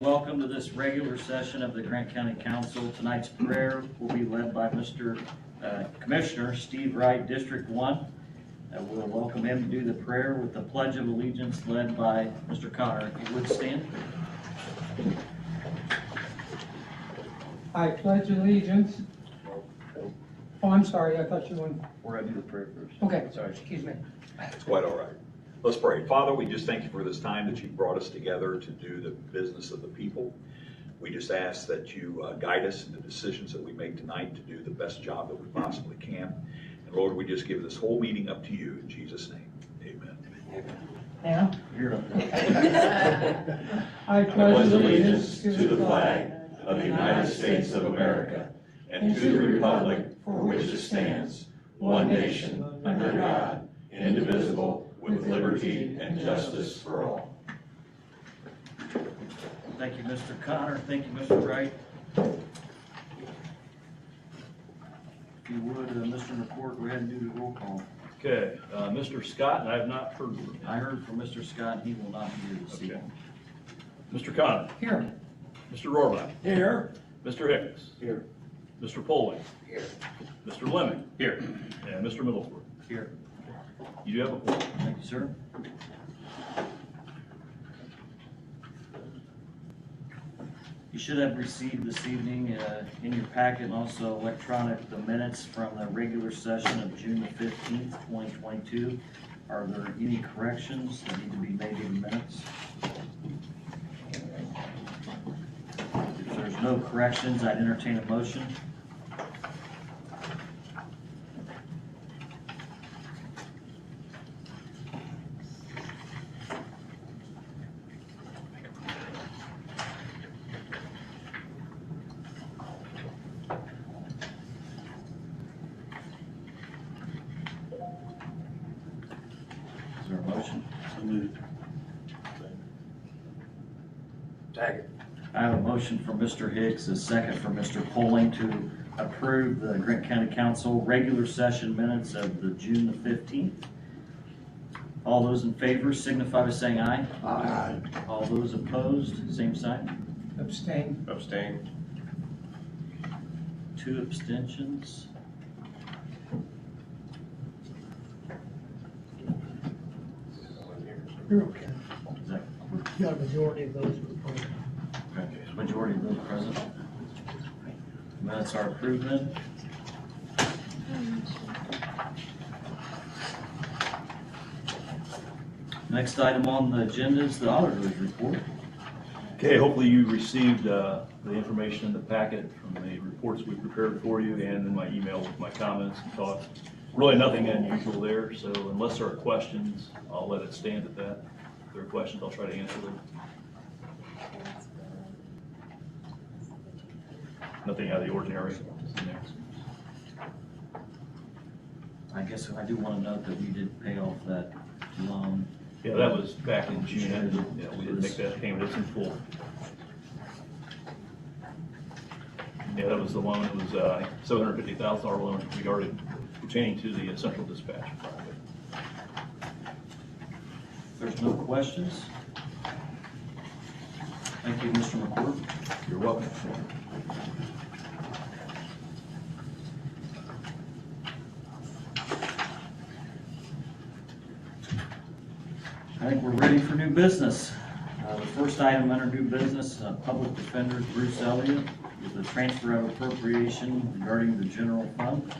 Welcome to this regular session of the Grant County Council. Tonight's prayer will be led by Commissioner Steve Wright, District 1. We'll welcome him to do the prayer with the Pledge of Allegiance led by Mr. Connor. If you would stand. I pledge allegiance. Oh, I'm sorry, I thought you were. We're going to do the prayer first. Okay, sorry, excuse me. It's quite all right. Let's pray. Father, we just thank you for this time that you've brought us together to do the business of the people. We just ask that you guide us in the decisions that we make tonight to do the best job that we possibly can. And Lord, we just give this whole meeting up to you in Jesus' name. Amen. Now? You're up. I pledge allegiance to the flag of the United States of America and to the republic for which it stands, one nation, under God, indivisible, with liberty and justice for all. Thank you, Mr. Connor. Thank you, Mr. Wright. If you would, Mr. McCourt, go ahead and do the roll call. Okay, Mr. Scott, and I have not heard from him. I heard from Mr. Scott. He will not be here this evening. Mr. Connor. Here. Mr. Rohrbach. Here. Mr. Hicks. Here. Mr. Poling. Here. Mr. Lemon. Here. And Mr. Middlesworth. Here. You do have a point. Thank you, sir. You should have received this evening in your packet and also electronic the minutes from the regular session of June the 15th, 2022. Are there any corrections that need to be made in the minutes? If there's no corrections, I'd entertain a motion. Is there a motion? Second. I have a motion from Mr. Hicks, a second from Mr. Poling to approve the Grant County Council regular session minutes of the June the 15th. All those in favor signify by saying aye. Aye. All those opposed, same sign. Abstain. Abstain. 2 abstentions. You're okay. Is that You got a majority of those who voted. okay? Majority of those present. Minutes are approved then. Next item on the agenda is the auditor's report. Okay, hopefully you received the information in the packet from the reports we prepared for you and in my email with my comments and thoughts. Really nothing unusual there, so unless there are questions, I'll let it stand at that. If there are questions, I'll try to answer them. Nothing out of the ordinary. I guess I do want to note that we did pay off that loan. Yeah, that was back in June. Yeah, we did make that payment. It's in full. Yeah, that was the loan. It was $750,000 loan regarding pertaining to the central dispatch project. There's no questions. Thank you, Mr. McCourt. You're welcome. I think we're ready for new business. The first item under new business, Public Defender Bruce Elliott, is the transfer of appropriation regarding the general fund.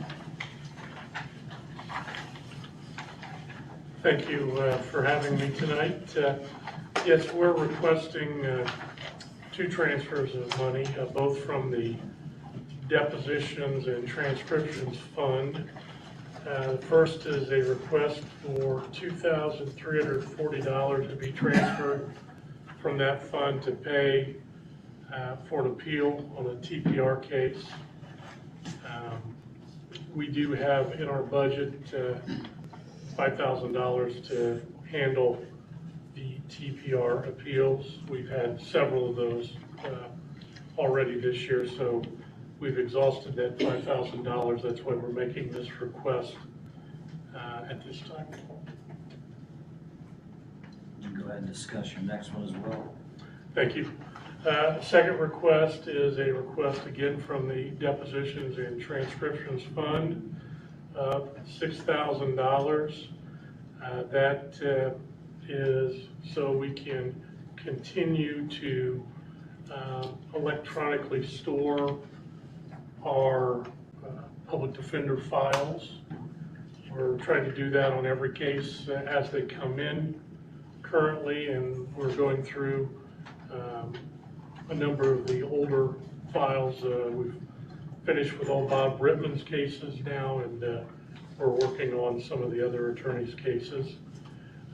Thank you for having me tonight. Yes, we're requesting 2 transfers of money, both from the Depositions and Transcriptions Fund. The first is a request for $2,340 to be transferred from that fund to pay for an appeal on a TPR case. We do have in our budget $5,000 to handle the TPR appeals. We've had several of those already this year, so we've exhausted that $5,000. That's why we're making this request at this time. You can go ahead and discuss your next one as well. Thank you. Second request is a request again from the Depositions and Transcriptions Fund of $6,000. That is so we can continue to electronically store our public defender files. We're trying to do that on every case as they come in currently, and we're going through a number of the older files. We've finished with all Bob Rittman's cases now, and we're working on some of the other attorneys' cases.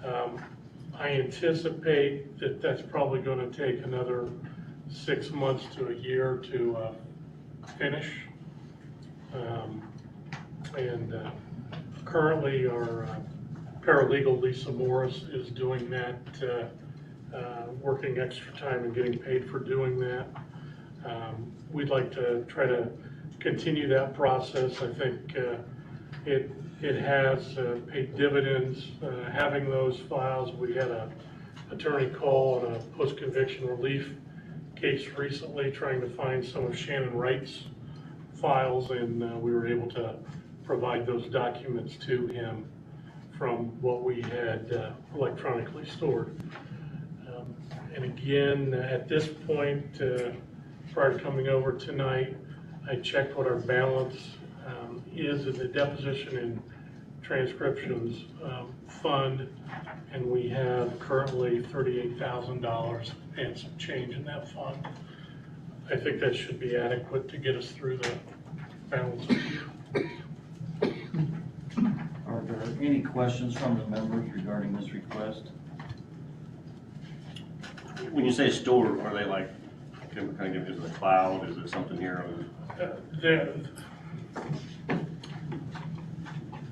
I anticipate that that's probably going to take another 6 months to a year to finish. Currently our paralegal Lisa Morris is doing that, working extra time and getting paid for doing that. We'd like to try to continue that process. I think it has paid dividends, having those files. We had an attorney call on a post-conviction relief case recently trying to find some of Shannon Wright's files, and we were able to provide those documents to him from what we had electronically stored. And again, at this point, prior to coming over tonight, I checked what our balance is in the Deposition and Transcriptions Fund, and we have currently $38,000 and some change in that fund. I think that should be adequate to get us through the balance of the year. Are there any questions from the members regarding this request? When you say store, are they like, kind of give it to the cloud? Is it something here?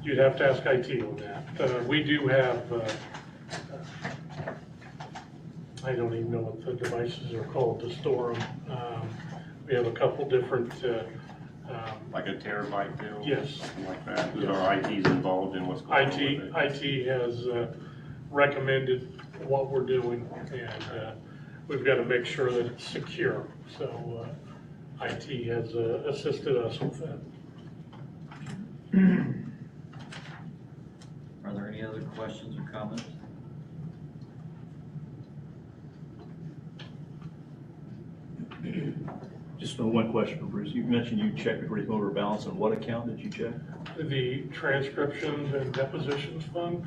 You'd have to ask IT on that. We do have, I don't even know what the devices are called to store them. We have a couple different. Like a terabyte deal? Yes. Something like that? Is our IT's involved in what's going on with it? IT has recommended what we're doing, and we've got to make sure that it's secure. So IT has assisted us with that. Are there any other questions or comments? Just one question for Bruce. You mentioned you checked before you came over balance. On what account did you check? The Transcriptions and Depositions Fund?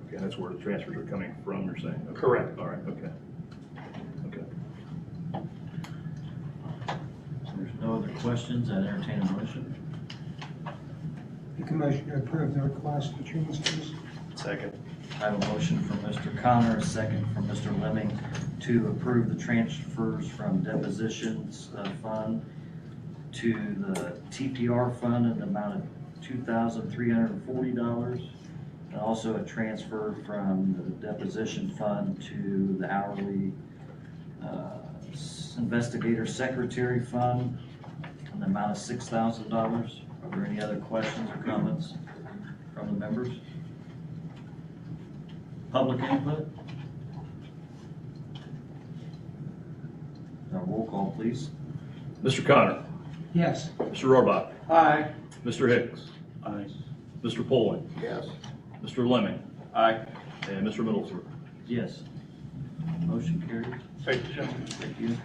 Okay, that's where the transfers are coming from, you're saying? Okay. Correct. All right, okay. Okay. So there's no other questions. I entertain a motion. Make a motion to approve the request for transfers. Second. I have a motion from Mr. Connor, a second from Mr. Lemming to approve the transfers from Depositions Fund to the TPR Fund in the amount of $2,340, and also a transfer from the Deposition Fund to the Hourly Investigator Secretary Fund in the amount of $6,000. Are there any other questions or comments from the members? Public input? Now roll call, please. Mr. Connor, Yes. Mr. Rohrbach, Aye. Mr. Hicks, Aye. Mr. Poling, Yes. Mr. Lemming, Aye. and Mr. Middleton. Yes. Motion carries. Thank you, gentlemen. Thank you.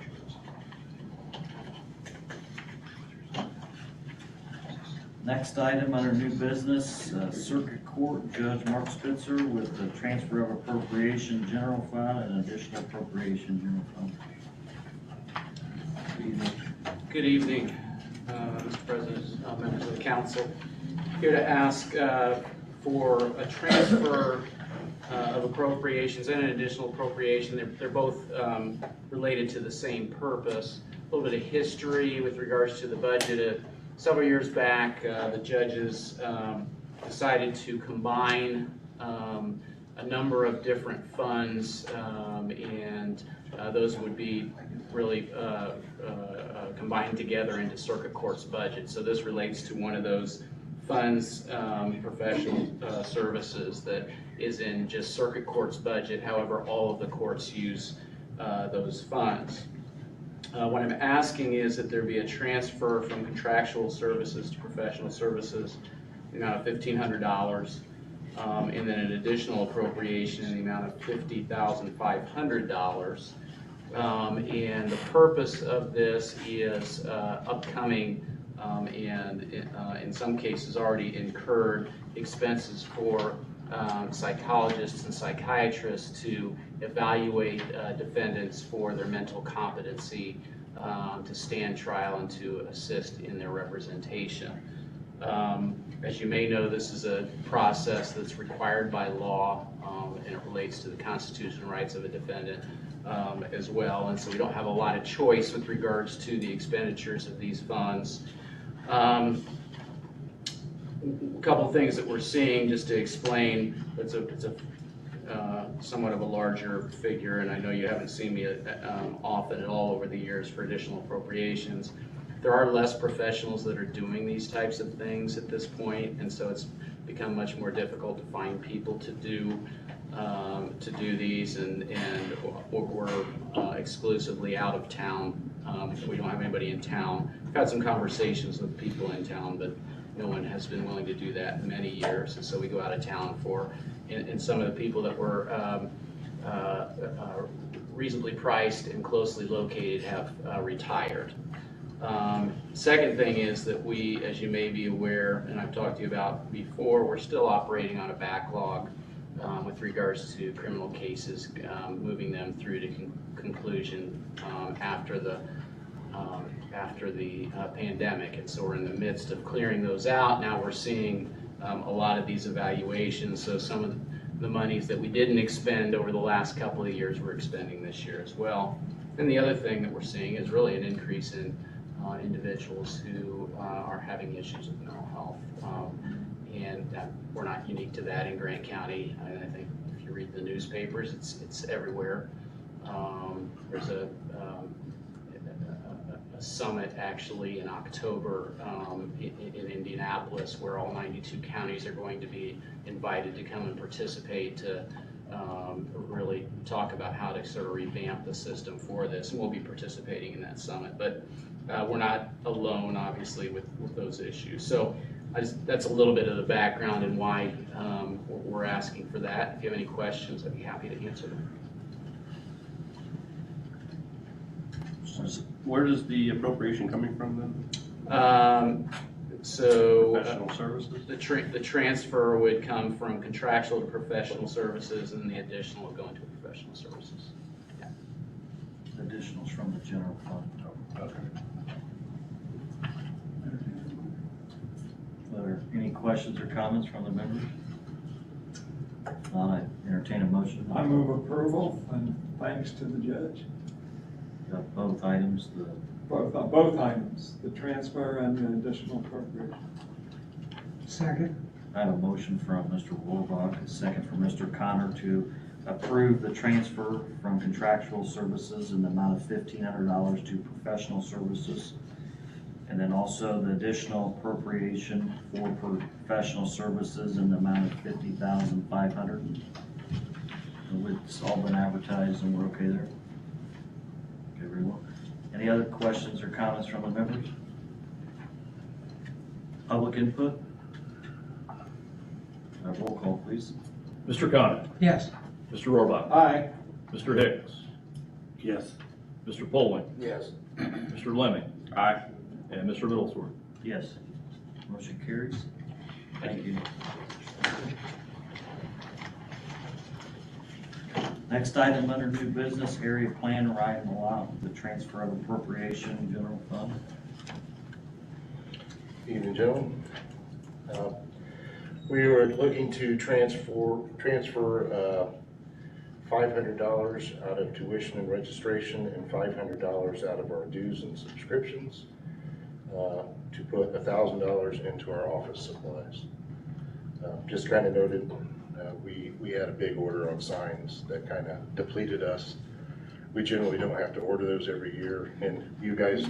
Next item under new business, Circuit Court Judge Mark Spitzer with the transfer of appropriation general fund and additional appropriation general fund. Good evening. Good evening, Mr. President, members of the council. Here to ask for a transfer of appropriations and an additional appropriation. They're both related to the same purpose. A little bit of history with regards to the budget. Several years back, the judges decided to combine a number of different funds, and those would be really combined together into Circuit Court's budget. So this relates to one of those funds, professional services, that is in just Circuit Court's budget. However, all of the courts use those funds. What I'm asking is that there be a transfer from contractual services to professional services in the amount of $1,500, and then an additional appropriation in the amount of $50,500. And the purpose of this is upcoming and in some cases already incurred expenses for psychologists and psychiatrists to evaluate defendants for their mental competency to stand trial and to assist in their representation. As you may know, this is a process that's required by law, and it relates to the constitutional rights of a defendant as well, and so we don't have a lot of choice with regards to the expenditures of these funds. A couple of things that we're seeing, just to explain, it's a somewhat of a larger figure, and I know you haven't seen me often at all over the years for additional appropriations. There are less professionals that are doing these types of things at this point, and so it's become much more difficult to find people to do these, and we're exclusively out of town. We don't have anybody in town. We've had some conversations with people in town, but no one has been willing to do that in many years, and so we go out of town for, and some of the people that were reasonably priced and closely located have retired. Second thing is that we, as you may be aware, and I've talked to you about before, we're still operating on a backlog with regards to criminal cases, moving them through to conclusion after the pandemic, and so we're in the midst of clearing those out. Now we're seeing a lot of these evaluations, so some of the monies that we didn't expend over the last couple of years we're expending this year as well. And the other thing that we're seeing is really an increase in individuals who are having issues with mental health, and we're not unique to that in Grant County. I think if you read the newspapers, it's everywhere. There's a summit actually in October in Indianapolis, where all 92 counties are going to be invited to come and participate to really talk about how to sort of revamp the system for this, and we'll be participating in that summit. But we're not alone, obviously, with those issues. So that's a little bit of the background and why we're asking for that. If you have any questions, I'd be happy to answer them. Where is the appropriation coming from then? Professional services? The transfer would come from contractual to professional services, and the additional would go into professional services. Yeah. Additionals from the general fund. Okay. Are there any questions or comments from the members? If not, I entertain a motion. I move approval, and thanks to the judge. Got both items, Both items, the transfer and the additional appropriation. Second. I have a motion from Mr. Rohrbach, a second from Mr. Connor to approve the transfer from contractual services in the amount of $1,500 to professional services, and then also the additional appropriation for professional services in the amount of $50,500. It's all been advertised and we're okay there? Okay, very well. Any other questions or comments from the members? Public input? Roll call, please. Mr. Connor, Yes. Mr. Rohrbach, Aye. Mr. Hicks, Yes. Mr. Poling, Yes. Mr. Lemming, Aye. and Mr. Littlesworth. Yes. Motion carries. Thank you. Next item under new business, area plan right and allow the transfer of appropriation general fund. Evening, gentlemen. We were looking to transfer $500 out of tuition and registration and $500 out of our dues and subscriptions to put $1,000 into our office supplies. Just kind of noted, we had a big order on signs that kind of depleted us. We generally don't have to order those every year, and you guys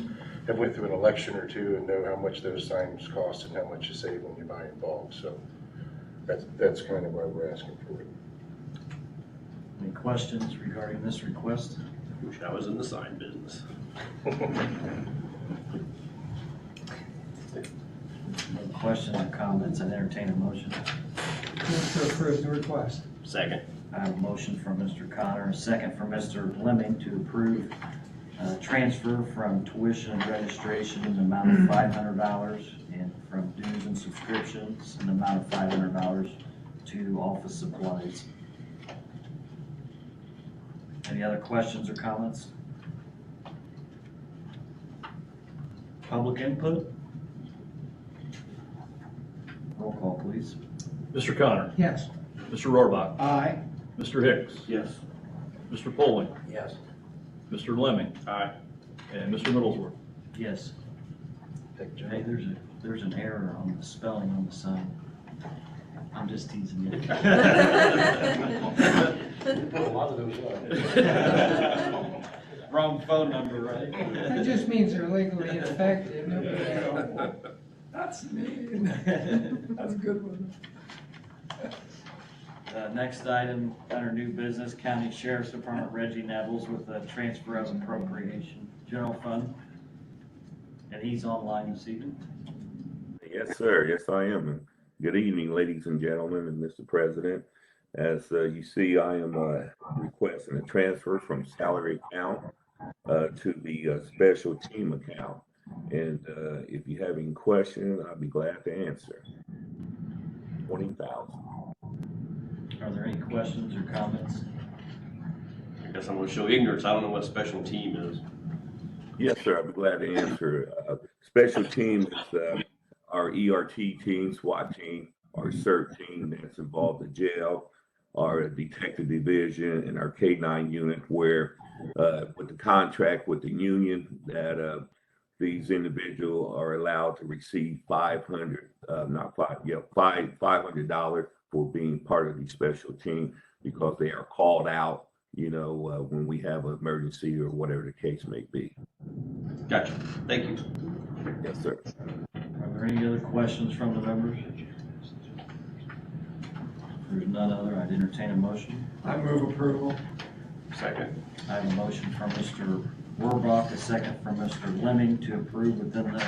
have went through an election or two and know how much those signs cost and how much you save when you buy in bulk. So that's kind of why we're asking for it. Any questions regarding this request? Wish I was in the sign business. No questions or comments, I'd entertain a motion. Move to approve the request. Second. I have a motion from Mr. Connor, a second from Mr. Lemming to approve transfer from tuition and registration in the amount of $500 and from dues and subscriptions in the amount of $500 to office supplies. Any other questions or comments? Public input? Roll call, please. Mr. Connor, Yes. Mr. Rohrbach, Aye. Mr. Hicks, Yes. Mr. Poling, Yes. Mr. Lemming, Aye. and Mr. Middlesworth. Yes. Hey, there's an error on the spelling on the sign. I'm just teasing you. Wrong phone number, right? That just means they're legally ineffective. Nobody- That's mean. That's a good one. Next item, under new business, County Sheriff's Department, Reggie Nevels with a transfer of appropriation, general fund. And he's online this evening. Yes, sir. Yes, I am. And good evening, ladies and gentlemen, and Mr. President. As you see, I am requesting a transfer from salary account to the special team account. And if you have any questions, I'll be glad to answer. 20,000. Are there any questions or comments? I guess I'm gonna show ignorance. I don't know what special team is. Yes, sir. I'll be glad to answer. Special teams is our ERT team, SWAT team, our CERT team that's involved in jail, our detective division, and our K-9 unit, where with the contract with the union that these individuals are allowed to receive $500 for being part of the special team, because they are called out, when we have an emergency or whatever the case may be. Gotcha. Thank you. Yes, sir. Are there any other questions from the members? If there's none other, I'd entertain a motion. I move approval. Second. I have a motion from Mr. Rohrbach, a second from Mr. Lemming to approve within the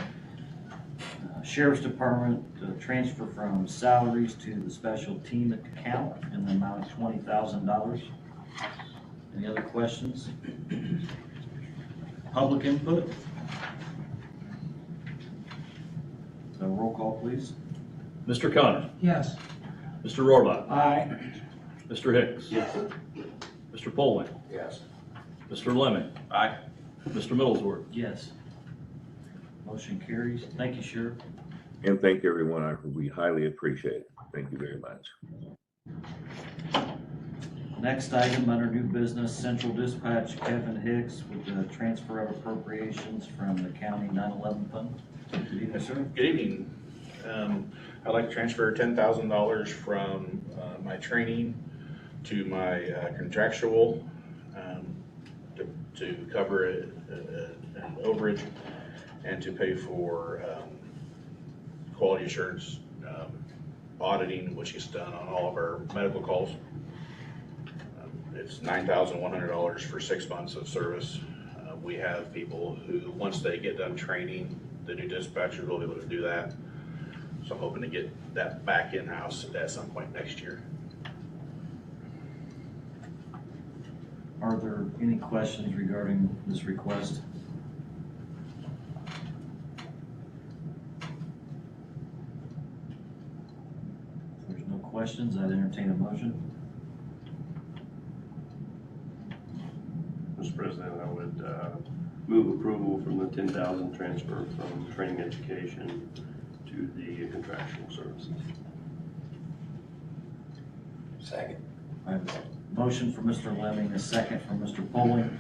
Sheriff's Department transfer from salaries to the special team account in the amount of $20,000. Any other questions? Public input? So roll call, please. Mr. Connor, Yes. Mr. Rohrbach, Aye. Mr. Hicks, Yes. Mr. Poling, Yes. Mr. Lemming, Aye. Mr. Middlesworth. Yes. Motion carries. Thank you, Sheriff. And thank everyone. We highly appreciate it. Thank you very much. Next item under new business, Central Dispatch Kevin Hicks with the transfer of appropriations from the county 9/11 fund. Good evening, sir. Good evening. I'd like to transfer $10,000 from my training to my contractual to cover an overage and to pay for quality assurance auditing, which is done on all of our medical calls. It's $9,100 for 6 months of service. We have people who, once they get done training, the new dispatchers will be able to do that. So I'm hoping to get that back in-house at some point next year. Are there any questions regarding this request? If there's no questions, I'd entertain a motion. Mr. President, I would move approval from the 10,000 transfer from training education to the contractual services. Second. I have a motion from Mr. Lemming, a second from Mr. Poling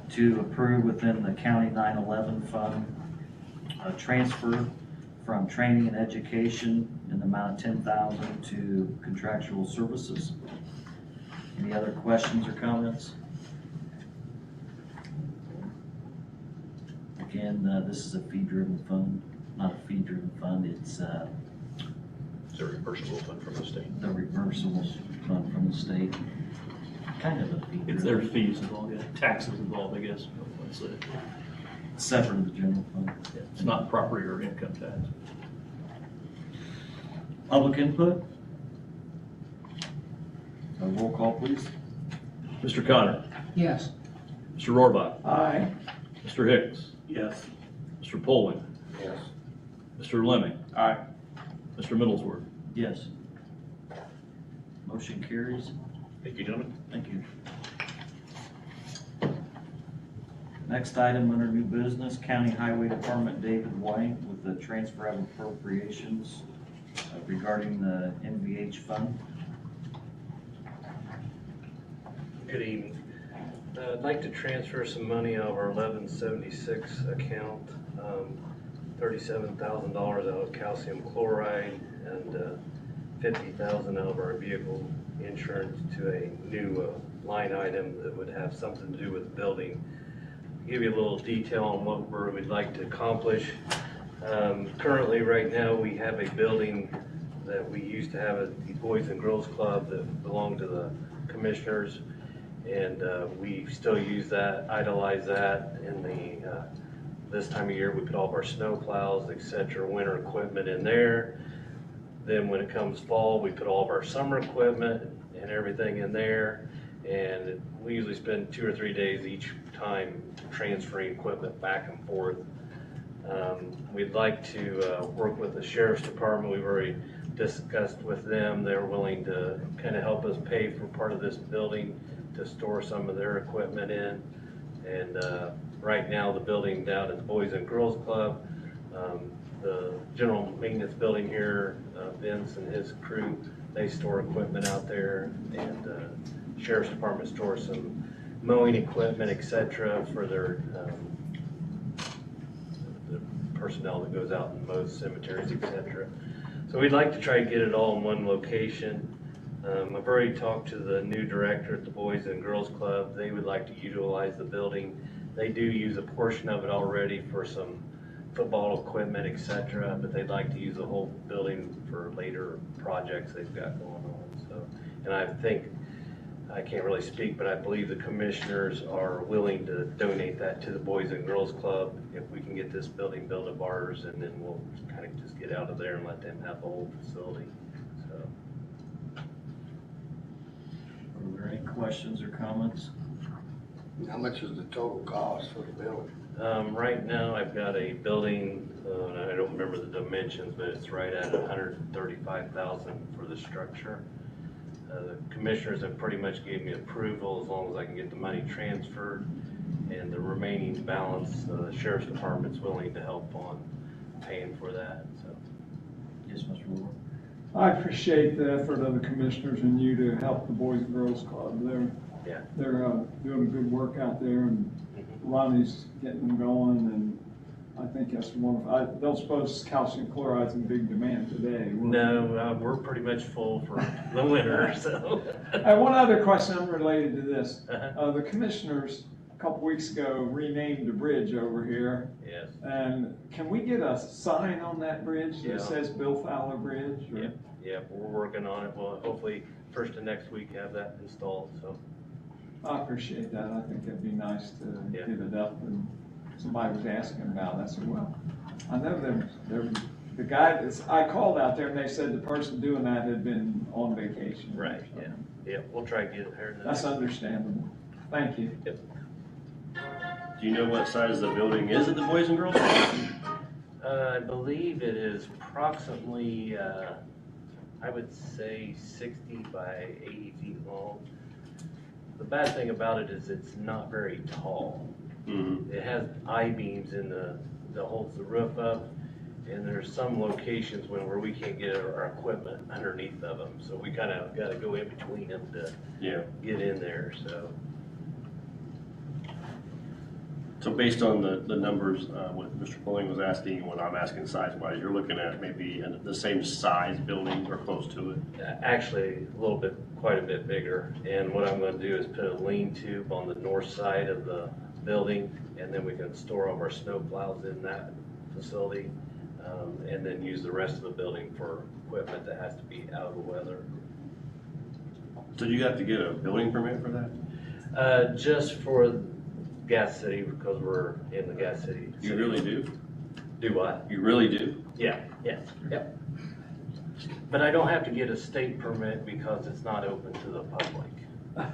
to approve within the county 9/11 fund a transfer from training and education in the amount of $10,000 to contractual services. Any other questions or comments? Again, this is a fee-driven fund, not a fee-driven fund, it's It's a reimbursable fund from the state. the reversible fund from the state. Kind of a fee. It's their fees involved, yeah, taxes involved, I guess. That's it. Separate from the general fund. Yeah, it's not property or income tax. Public input? A roll call, please. Mr. Connor, Yes. Mr. Rohrbach, Aye. Mr. Hicks, Yes. Mr. Poling, Yes. Mr. Lemming. Aye. Mr. Middlesworth. Yes. Motion carries. Thank you, gentlemen. Thank you. Next item under new business, County Highway Department, David White with the transfer of appropriations regarding the NVH fund. Good evening. I'd like to transfer some money out of our 1176 account, $37,000 out of calcium chloride and $50,000 out of our vehicle insurance to a new line item that would have something to do with the building. Give you a little detail on what we'd like to accomplish. Currently, right now, we have a building that we used to have at the Boys and Girls Club that belonged to the commissioners. And we still use that, idolize that in the, this time of year, we put all of our snow plows, et cetera, winter equipment in there. Then when it comes fall, we put all of our summer equipment and everything in there. And we usually spend 2 or 3 days each time transferring equipment back and forth. We'd like to work with the Sheriff's Department. We've already discussed with them. They're willing to kind of help us pay for part of this building to store some of their equipment in. And right now, the building down at the Boys and Girls Club, the general maintenance building here, Vince and his crew, they store equipment out there. And Sheriff's Department stores some mowing equipment, et cetera, for their the personnel that goes out and mows cemeteries, et cetera. So we'd like to try to get it all in one location. I've already talked to the new director at the Boys and Girls Club. They would like to utilize the building. They do use a portion of it already for some football equipment, et cetera, but they'd like to use the whole building for later projects they've got going on. So, and I think, I can't really speak, but I believe the commissioners are willing to donate that to the Boys and Girls Club if we can get this building built of ours, and then we'll kind of just get out of there and let them have the whole facility. So. Are there any questions or comments? How much is the total cost for the building? Right now, I've got a building, I don't remember the dimensions, but it's right at $135,000 for the structure. The commissioners have pretty much gave me approval as long as I can get the money transferred, and the remaining balance, the Sheriff's Department's willing to help on paying for that, so. Yes, Mr. Ward. I appreciate the effort of the commissioners and you to help the Boys and Girls Club. They're doing good work out there, and Ronnie's getting them going, and I think that's wonderful. I don't suppose calcium chloride's in big demand today. No, we're pretty much full for the winter, so. One other question unrelated to this. The commissioners, a couple weeks ago, renamed the bridge over here. Yes. And can we get a sign on that bridge Yeah. that says Bill Fowler Bridge? Or? Yeah, we're working on it. Well, hopefully first of next week have that installed, so. I appreciate that. I think it'd be nice to Yeah. get it up, and somebody was asking about it. I said, well, I know the guy I called out there and they said the person doing that had been on vacation. Right, yeah. Yeah, we'll try to get it there. That's understandable. Thank you. Yep. Do you know what size the building is at the Boys and Girls Club? I believe it is approximately, I would say 60 by 80 feet long. The bad thing about it is it's not very tall. Mm-hmm. It has I-beams in that holds the roof up, and there's some locations where we can't get our equipment underneath of them, so we kind of got to go in between them to get in there, so. So based on the numbers, what Mr. Poling was asking, what I'm asking size-wise, you're looking at maybe the same size building or close to it? Actually, a little bit, quite a bit bigger, and what I'm going to do is put a lean tube on the north side of the building, and then we can store all of our snow plows in that facility, and then use the rest of the building for equipment that has to be out of the weather. So do you have to get a building permit for that? Just for Gas City, because we're in the Gas City. You really do? Do what? You really do? Yeah, yep. But I don't have to get a state permit because it's not open to the public. I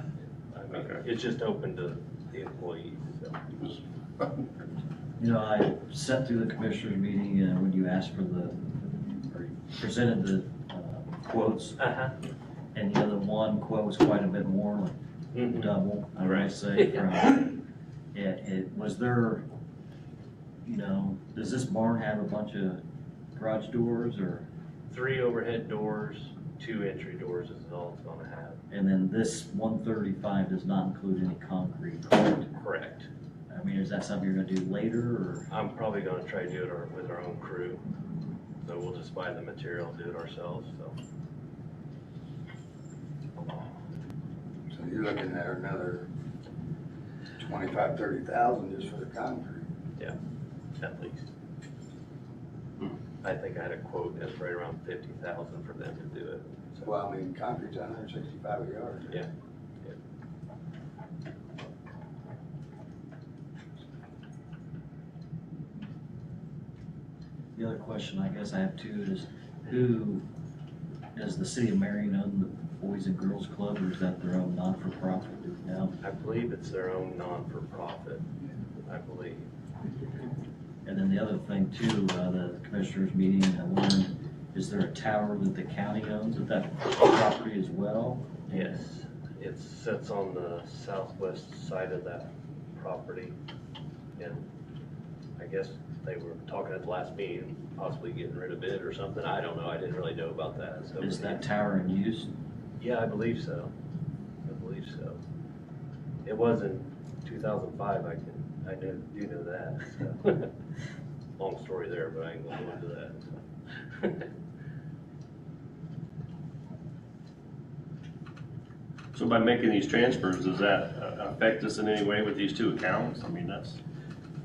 mean, Okay. it's just open to the employees, so. You know, I sat through the commissioners meeting, when you asked for or you presented the quotes, Uh-huh. and the other one quote was quite a bit more, like Mhm. double, I Right. would say, from, was there, does this barn have a bunch of garage doors, or, 3 overhead doors, 2 entry doors is all it's gonna have. and then this 135 does not include any concrete, correct? Correct. I mean, is that something you're gonna do later, or? I'm probably gonna try to do it with our own crew. So we'll just buy the material and do it ourselves, so. So you're looking at another 25, 30,000 just for the concrete. At least. I think I had a quote that's right around 50,000 for them to do it. So, Well, I mean, concrete's 165 a yard. yeah. The other question I guess I have too is, who, does the city of Marion own the Boys and Girls Club, or is that their own non-for-profit? Do you know? I believe it's their own non-for-profit, I believe. And then the other thing too, the commissioners meeting, I learned, is there a tower that the county owns at that property as well? Yes, it sits on the southwest side of that property. And I guess they were talking at the last meeting, possibly getting rid of it or something. I don't know. I didn't really know about that. So Is that tower in use? Yeah, I believe so. It was in 2005, I do know that. So. Long story there, but I ain't gonna go into that. So. So by making these transfers, does that affect us in any way with these 2 accounts? I mean, that's,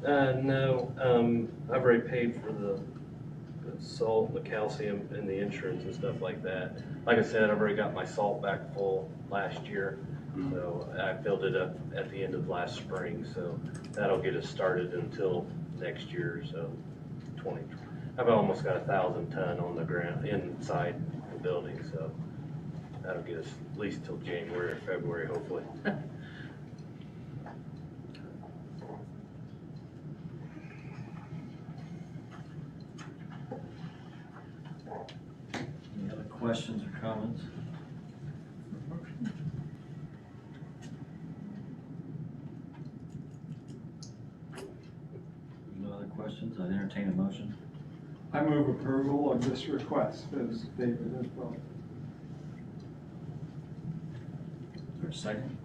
No, I've already paid for the salt, and the calcium, and the insurance and stuff like that. Like I said, I've already got my salt back full last year, so I filled it up at the end of last spring, so that'll get us started until next year, so I've almost got 1,000 ton on the ground inside the building, so that'll get us at least till January or February, hopefully. Any other questions or comments? No other questions? I entertain a motion. I move approval of this request as David has brought. Is there a second?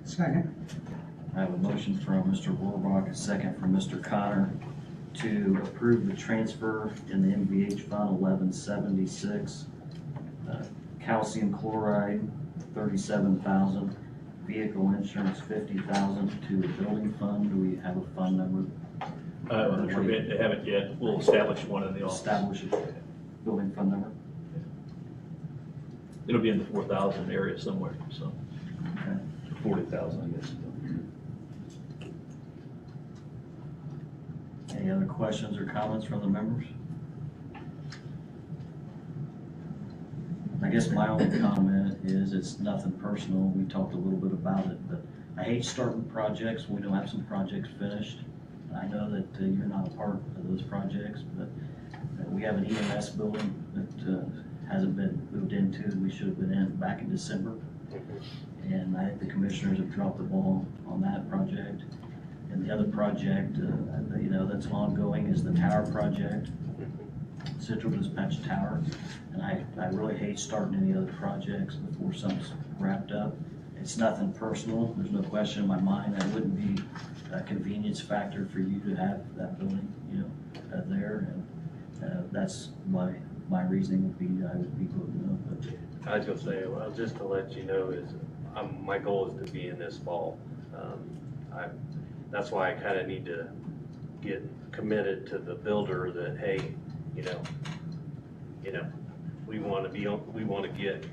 Second. I have a motion from Mr. Rohrbach, a second from Mr. Connor, to approve the transfer in the MVH Fund 1176, calcium chloride 37,000, vehicle insurance 50,000 to the building fund. Do we have a fund number? They haven't yet. We'll establish one in the office. Establish a building fund number? It'll be in the 4,000 area somewhere, so, Okay. 40,000, I guess. Any other questions or comments from the members? I guess my only comment is, it's nothing personal. We talked a little bit about it, but I hate starting projects when we don't have some projects finished. I know that you're not a part of those projects, but we have an EMS building that hasn't been moved into. We should have been in back in December. And I think the commissioners have dropped the ball on that project. And the other project, that's ongoing is the tower project, Central Dispatch Tower. And I really hate starting any other projects before something's wrapped up. It's nothing personal. There's no question in my mind. That wouldn't be a convenience factor for you to have that building, there. And that's my reasoning would be, I would be voting no. But I was gonna say, well, just to let you know, is my goal is to be in this fall. That's why I kind of need to get committed to the builder that, hey, we want to get,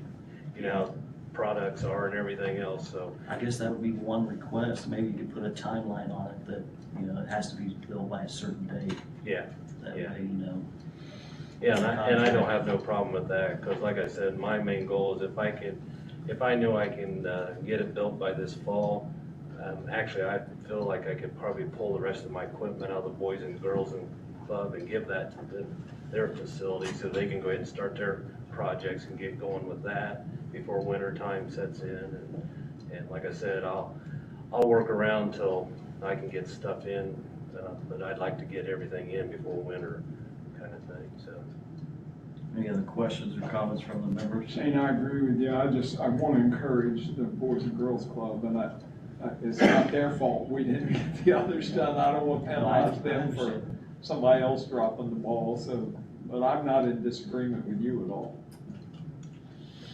products are and everything else, so. I guess that would be one request, maybe you could put a timeline on it that, you know, it has to be built by a certain date. Yeah. That Yeah. way, you know. Yeah, and I don't have no problem with that, because like I said, my main goal is if I know I can get it built by this fall, actually, I feel like I could probably pull the rest of my equipment out of the Boys and Girls Club and give that to their facility, so they can go ahead and start their projects and get going with that before winter time sets in. And like I said, I'll work around till I can get stuff in, but I'd like to get everything in before winter kind of thing, so. Any other questions or comments from the members? Shane, I agree with you. I want to encourage the Boys and Girls Club, and it's not their fault. We didn't get the others done. I don't want to penalize them for somebody else dropping the ball, so, but I'm not in disagreement with you at all.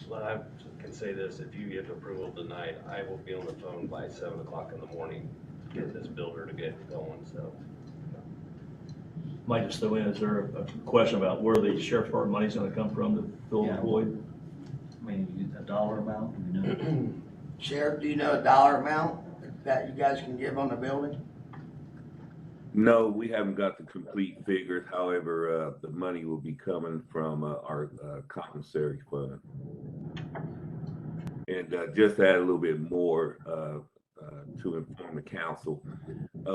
Well, I can say this, if you get approval tonight, I will be on the phone by 7 o'clock in the morning, getting this builder to get going, so. Might just throw in, is there a question about where the sheriff's department money's gonna come from to fill the Yeah. void? I mean, a dollar amount, you know? Sheriff, do you know a dollar amount that you guys can give on the building? No, we haven't got the complete figures. However, the money will be coming from our commissary fund. And just to add a little bit more to inform the council,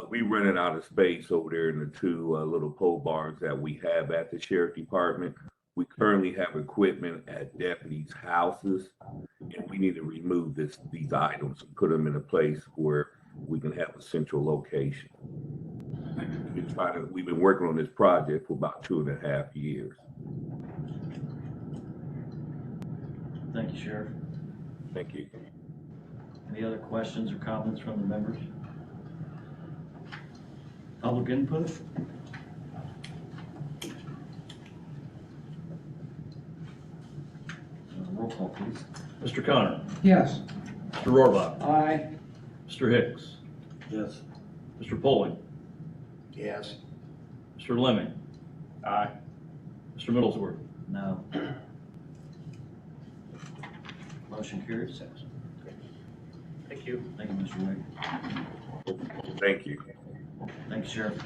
we rented out of space over there in the two little pole barns that we have at the sheriff department. We currently have equipment at deputies' houses, and we need to remove these items and put them in a place where we can have a central location. We've been working on this project for about 2.5 years. Thank you, Sheriff. Thank you. Any other questions or comments from the members? Public input? Roll call, please. Mr. Connor, Yes. Mr. Rohrbach, Aye. Mr. Hicks, Yes. Mr. Poling, Yes. Mr. Lemming, Aye. Mr. Middlesworth. No. Motion carries. Thank you. Thank you, Mr. Wade. Thank you. Thank you, Sheriff.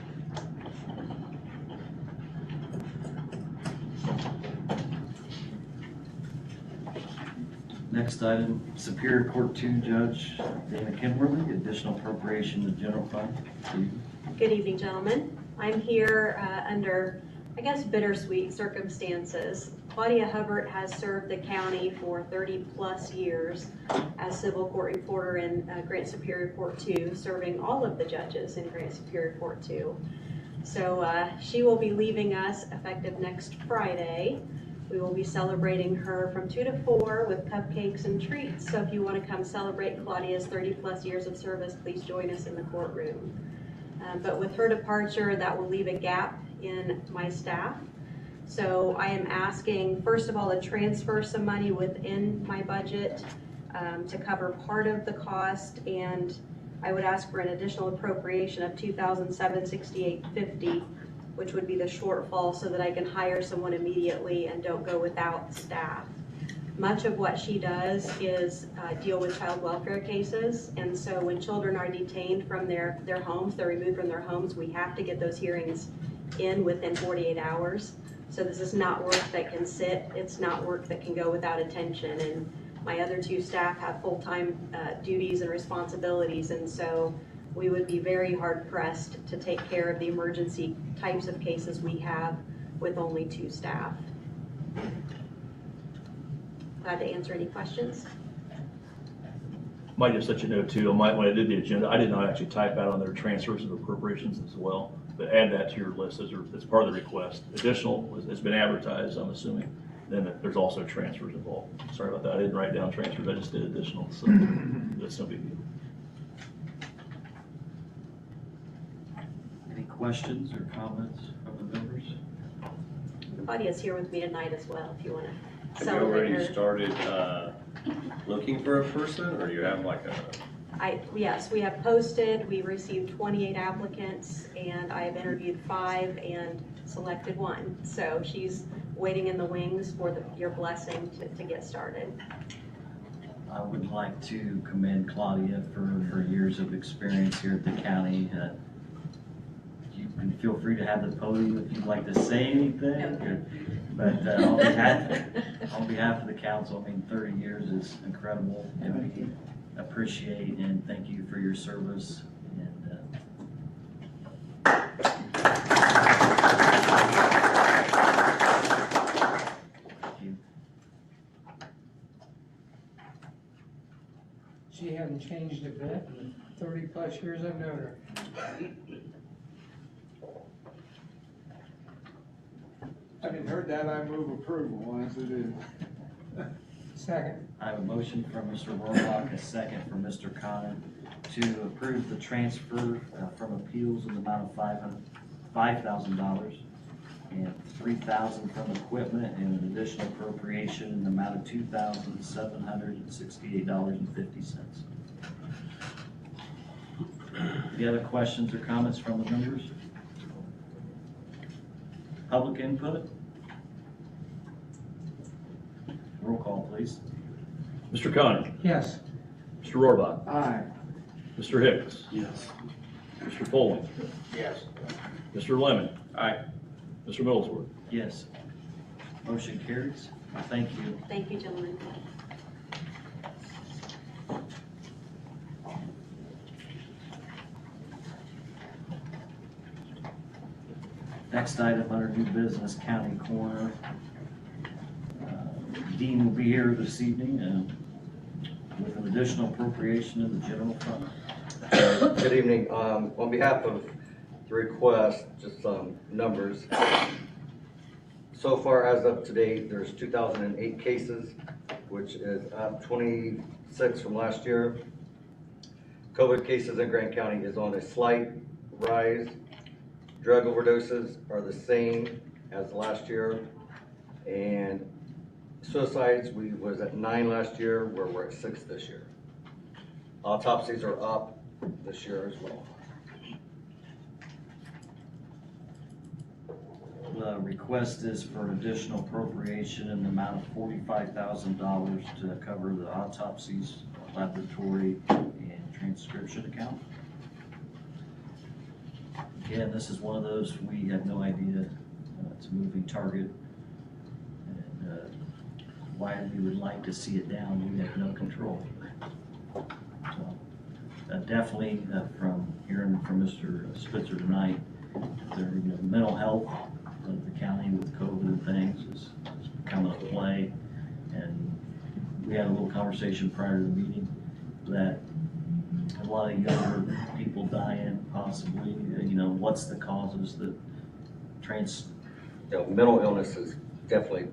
Next item, Superior Court 2 Judge Dana Kimberly, additional appropriation to general fund. Steve? Good evening, gentlemen. I'm here under, I guess, bittersweet circumstances. Claudia Hubbard has served the county for 30-plus years as civil court reporter in Grant Superior Court 2, serving all of the judges in Grant Superior Court 2. So she will be leaving us effective next Friday. We will be celebrating her from 2 to 4 with cupcakes and treats. So if you want to come celebrate Claudia's 30-plus years of service, please join us in the courtroom. But with her departure, that will leave a gap in my staff. So I am asking, first of all, to transfer some money within my budget to cover part of the cost, and I would ask for an additional appropriation of $2,768.50, which would be the shortfall, so that I can hire someone immediately and don't go without staff. Much of what she does is deal with child welfare cases, and so when children are detained from their homes, they're removed from their homes, we have to get those hearings in within 48 hours. So this is not work that can sit, it's not work that can go without attention, and my other two staff have full-time duties and responsibilities, and so we would be very hard-pressed to take care of the emergency types of cases we have with only 2 staff. Glad to answer any questions. Might just let you know too, when I did the agenda, I did not actually type out on their transfers of appropriations as well, but add that to your list as part of the request. Additional has been advertised, I'm assuming. Then there's also transfers involved. Sorry about that, I didn't write down transfers, I just did additional, so that's no big deal. Any questions or comments from the members? Claudia's here with me tonight as well, if you want to Have you celebrate already her. started looking for a person, or you have like a? Yes, we have posted, we received 28 applicants, and I have interviewed 5 and selected 1. So she's waiting in the wings for your blessing to get started. I would like to commend Claudia for her years of experience here at the county. You can feel free to have the podium if you'd like to say anything. But on behalf of the council, I mean, 30 years is incredible. And we appreciate and thank you for your service. She hasn't changed a bit in the 30-plus years I've known her. Having heard that, I move approval as it is. Second. I have a motion from Mr. Rohrbach, a second from Mr. Connor to approve the transfer from appeals in the amount of $5,000 and $3,000 from equipment and an additional appropriation in the amount of $2,768.50. Any other questions or comments from the members? Public input? Roll call, please. Mr. Connor, Yes. Mr. Rohrbach, Aye. Mr. Hicks, Yes. Mr. Foley, Yes. Mr. Lemon, Aye. Mr. Middlesworth. Yes. Motion carries. Thank you. Thank you, gentlemen. Next item under new business, county coroner. Dean will be here this evening with an additional appropriation in the general fund. Good evening. On behalf of the request, just some numbers. So far, as of today, there's 2,008 cases, which is up 26 from last year. COVID cases in Grant County is on a slight rise. Drug overdoses are the same as last year. And suicides, we was at 9 last year, where we're at 6 this year. Autopsies are up this year as well. The request is for an additional appropriation in the amount of $45,000 to cover the autopsies, laboratory, and transcription account. Again, this is one of those, we have no idea, it's a moving target. And why we would like to see it down, we have no control. So, definitely from hearing from Mr. Spitzer tonight, the mental health of the county with COVID and things is coming to play. And we had a little conversation prior to the meeting that a lot of younger people dying possibly, what's the causes that Mental illness is definitely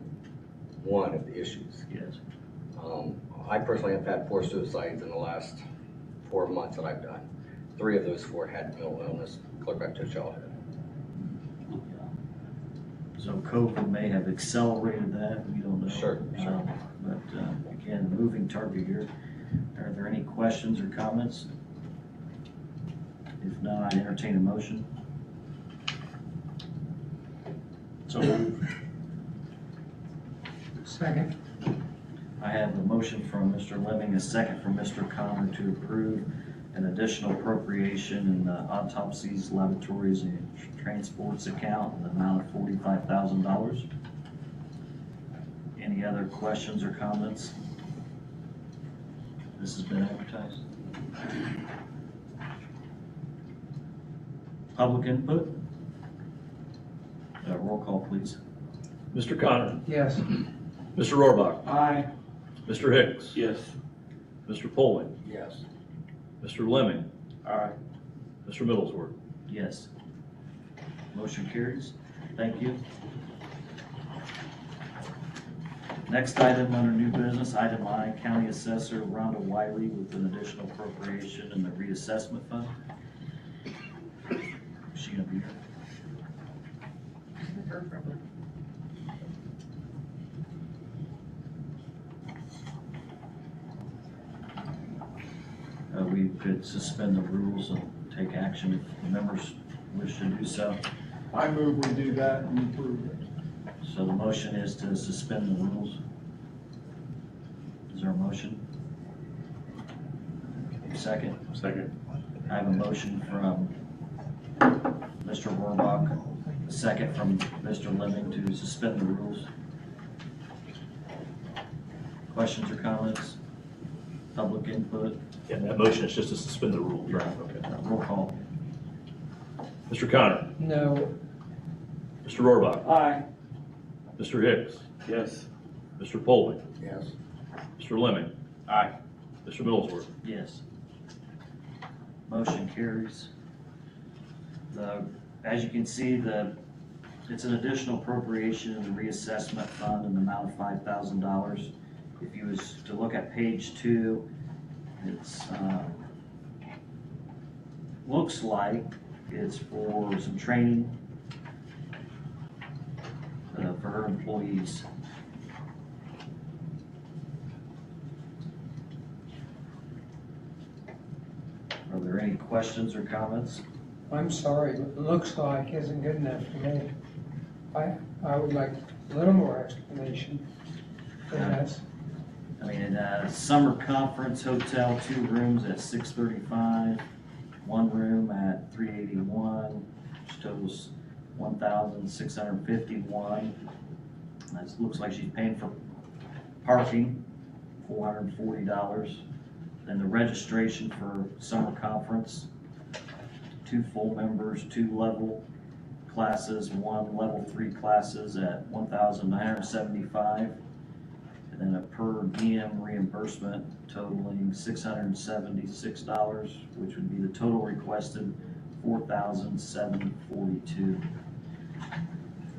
one of the issues. Yes. I personally have had 4 suicides in the last 4 months that I've done. 3 of those 4 had mental illness, clear back to childhood. So COVID may have accelerated that, we don't know. Sure. But again, moving target here. Are there any questions or comments? If not, I entertain a motion. So moved. Second. I have a motion from Mr. Lemming, a second from Mr. Connor to approve an additional appropriation in the autopsies, laboratories, and transports account in the amount of $45,000. Any other questions or comments? This has been advertised. Public input? Roll call, please. Mr. Connor, Yes. Mr. Rohrbach, Aye. Mr. Hicks, Yes. Mr. Foley, Yes. Mr. Lemon, Aye. Mr. Middlesworth. Yes. Motion carries. Thank you. Next item under new business, item I, County Assessor Rhonda Wiley with an additional appropriation in the reassessment fund. Is she gonna be here? We could suspend the rules and take action if the members wish to do so. I move we do that and approve it. So the motion is to suspend the rules. Is there a motion? second? Second. I have a motion from Mr. Rohrbach, a second from Mr. Lemming to suspend the rules. Questions or comments? Public input? Yeah, that motion is just to suspend the rules, right? Okay. Roll call. Mr. Connor, No. Mr. Rohrbach, Aye. Mr. Hicks, Yes. Mr. Polling, Yes. Mr. Lemming. Aye. Mr. Middlesworth. Yes. Motion carries. As you can see, it's an additional appropriation in the reassessment fund in the amount of $5,000. If you was to look at page 2, it's, looks like it's for some training for her employees. Are there any questions or comments? I'm sorry, but looks like isn't good enough for me. I would like a little more explanation than this. I mean, in a summer conference hotel, 2 rooms at $635, 1 room at $381, which totals $1,651. That looks like she's paying for parking, $440. Then the registration for summer conference, 2 full members, 2 level classes, 1 level 3 classes at $1,975. And then a per diem reimbursement totaling $676, which would be the total requested $4,742.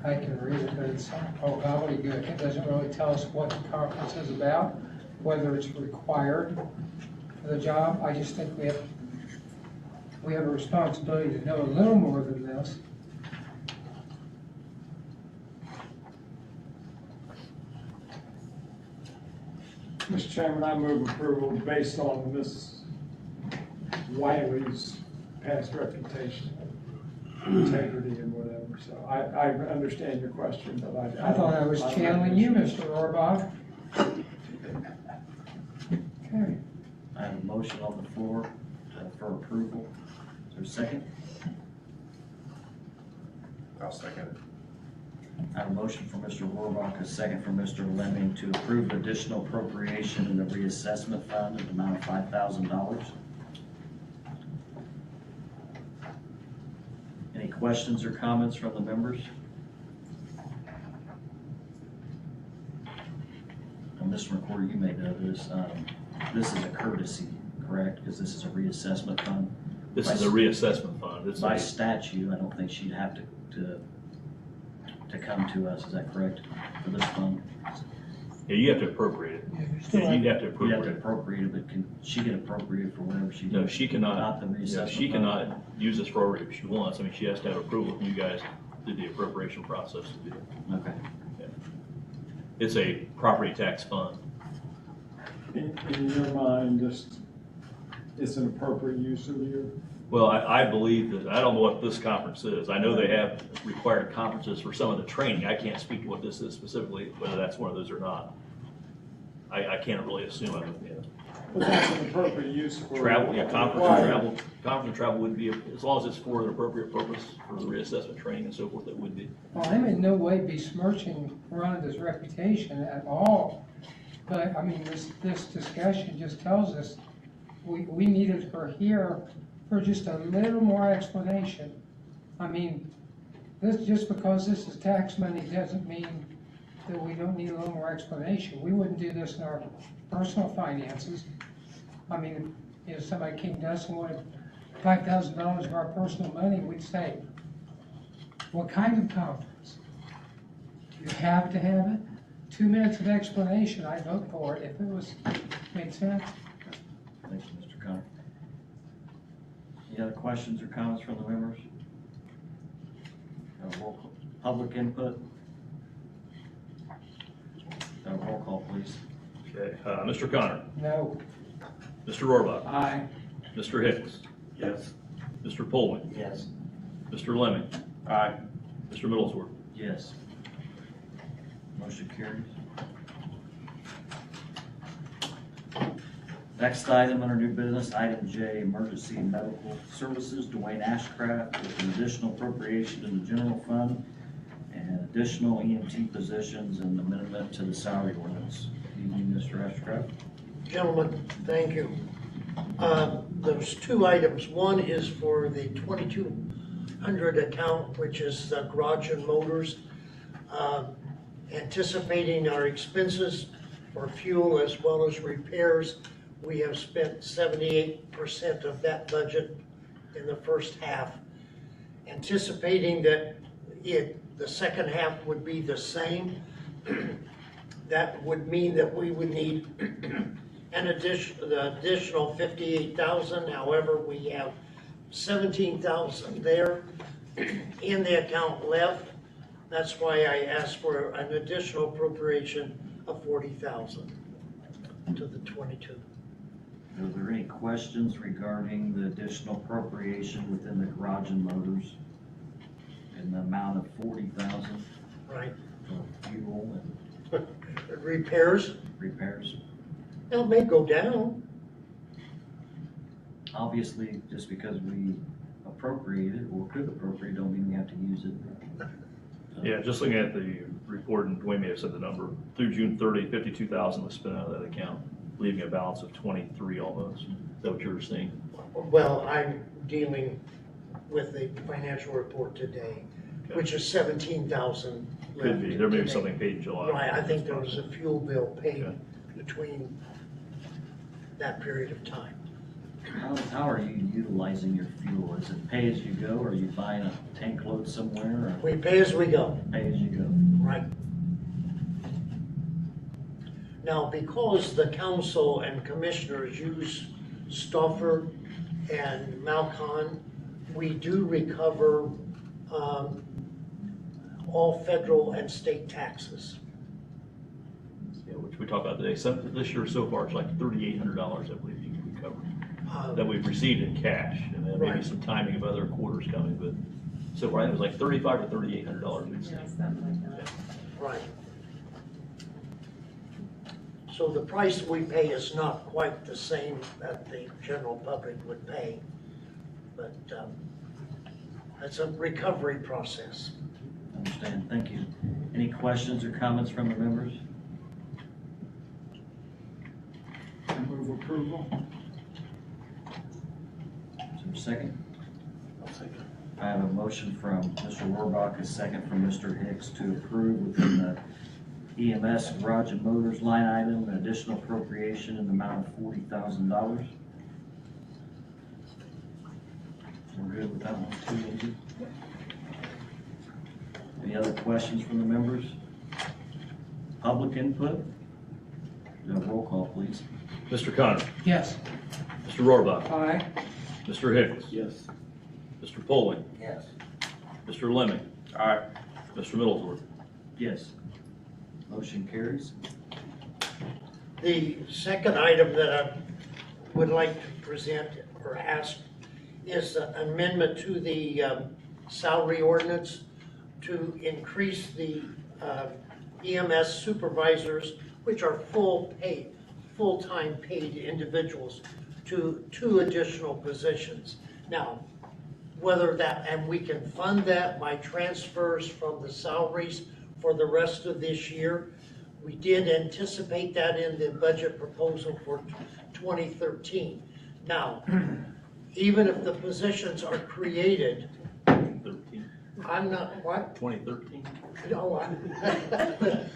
I can read it, but it's all gobbledygook. It doesn't really tell us what the conference is about, whether it's required for the job. I just think we have a responsibility to know a little more than this. Mr. Chairman, I move approval based on Ms. Wiley's past reputation, integrity and whatever. So I understand your question, but I thought I was channeling you, Mr. Rohrbach. Okay. I have a motion on the floor for approval. Is there a second? I'll second it. I have a motion from Mr. Rohrbach, a second from Mr. Lemming to approve additional appropriation in the reassessment fund in the amount of $5,000. Any questions or comments from the members? And Mr. Recorder, you may know this. This is a courtesy, correct? Because this is a reassessment fund. This is a reassessment fund. It's By statute, I don't think she'd have to come to us, is that correct, for this fund? Yeah, you have to appropriate it. Yeah, you'd have to You'd have to appropriate it. appropriate it, but she can appropriate it for whatever she does? No, she cannot. Not the No, reassessment she fund? cannot use this for whatever she wants. I mean, she has to have approval from you guys through the appropriation process to do it. Okay. It's a property tax fund. In your mind, just, it's an appropriate use of your. Well, I believe that, I don't know what this conference is. I know they have required conferences for some of the training. I can't speak to what this is specifically, whether that's one of those or not. I can't really assume. I mean, But that's an appropriate use for. travel, yeah, conference and travel would be, as long as it's for an appropriate purpose for the reassessment training and so forth, it would be. Well, I'm in no way besmirching Rhonda's reputation at all. But, I mean, this discussion just tells us we needed her here for just a little more explanation. I mean, just because this is tax money doesn't mean that we don't need a little more explanation. We wouldn't do this in our personal finances. I mean, if somebody came to us and wanted $5,000 of our personal money, we'd say, what kind of conference? You have to have it? 2 minutes of explanation, I'd vote for it if it made sense. Thank you, Mr. Connor. Any other questions or comments from the members? Public input? Roll call, please. Okay, Mr. Connor, No. Mr. Rohrbach, Aye. Mr. Hicks, Yes. Mr. Polling, Yes. Mr. Lemming, Aye. Mr. Middlesworth. Yes. Motion carries. Next item under new business, item J, emergency medical services, Dwayne Ashcraft, with an additional appropriation to the general fund and additional EMT positions and amendment to the salary ordinance. Good evening, Mr. Ashcraft. Gentlemen, thank you. There's two items. One is for the 2200 account, which is the garage and motors. Anticipating our expenses for fuel as well as repairs, we have spent 78% of that budget in the first half. Anticipating that the second half would be the same, that would mean that we would need the additional 58,000. However, we have 17,000 there in the account left. That's why I asked for an additional appropriation of 40,000 to the 22. Are there any questions regarding the additional appropriation within the garage and motors in the amount of 40,000 Right. for fuel and Repairs, repairs? it may go down. Obviously, just because we appropriated or could appropriate, don't mean we have to use it. Yeah, just looking at the report, and Dwayne may have said the number, through June 30, 52,000 was spent out of that account, leaving a balance of 23 almost. Is that what you were saying? Well, I'm dealing with the financial report today, which is 17,000 left. Could be, there may be today. something paid in July. Right, I think there was a fuel bill paid Okay. between that period of time. How are you utilizing your fuel? Is it pay as you go, or are you buying a tank load somewhere, or We pay as we go, pay as you go? right? Now, because the council and commissioners use Stauffer and Malcon, we do recover all federal and state taxes. Yeah, which we talked about today. This year so far, it's like $3,800, I believe you can recover, that we've received in cash. And then maybe Right. some timing of other quarters coming, but so far I think it was like $3,500 or $3,800 we've seen. Right. So the price we pay is not quite the same that the general public would pay, but it's a recovery process. Understand, thank you. Any questions or comments from the members? I move approval. Is there a second? I have a motion from Mr. Rohrbach, a second from Mr. Hicks to approve within the EMS garage and motors line item, an additional appropriation in the amount of $40,000. We're good with that one too, Lindsay? Any other questions from the members? Public input? Roll call, please. Mr. Connor, Yes. Mr. Rohrbach, Aye. Mr. Hicks, Yes. Mr. Poling, Yes. Mr. Lemming. Aye. Mr. Middlesworth. Yes. Motion carries. The second item that I would like to present or ask is an amendment to the salary ordinance to increase the EMS supervisors, which are full-time paid individuals, to 2 additional positions. Now, whether that, and we can fund that by transfers from the salaries for the rest of this year. We did anticipate that in the budget proposal for 2013. Now, even if the positions are created, 2013. I'm not, what? 2013. No,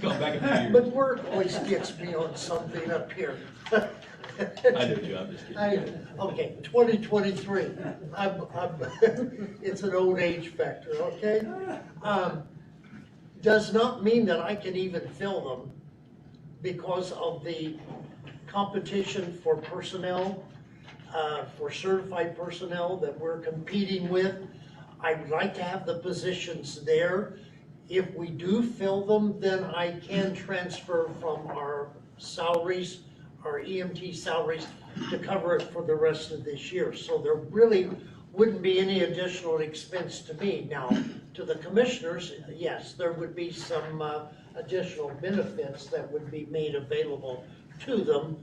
Going back a few years. but work always gets me on something up here. I do too, I'm just kidding. Okay, 2023, it's an old age factor, okay? Does not mean that I can even fill them because of the competition for personnel, for certified personnel that we're competing with. I would like to have the positions there. If we do fill them, then I can transfer from our salaries, our EMT salaries, to cover it for the rest of this year. So there really wouldn't be any additional expense to me. Now, to the commissioners, yes, there would be some additional benefits that would be made available to them.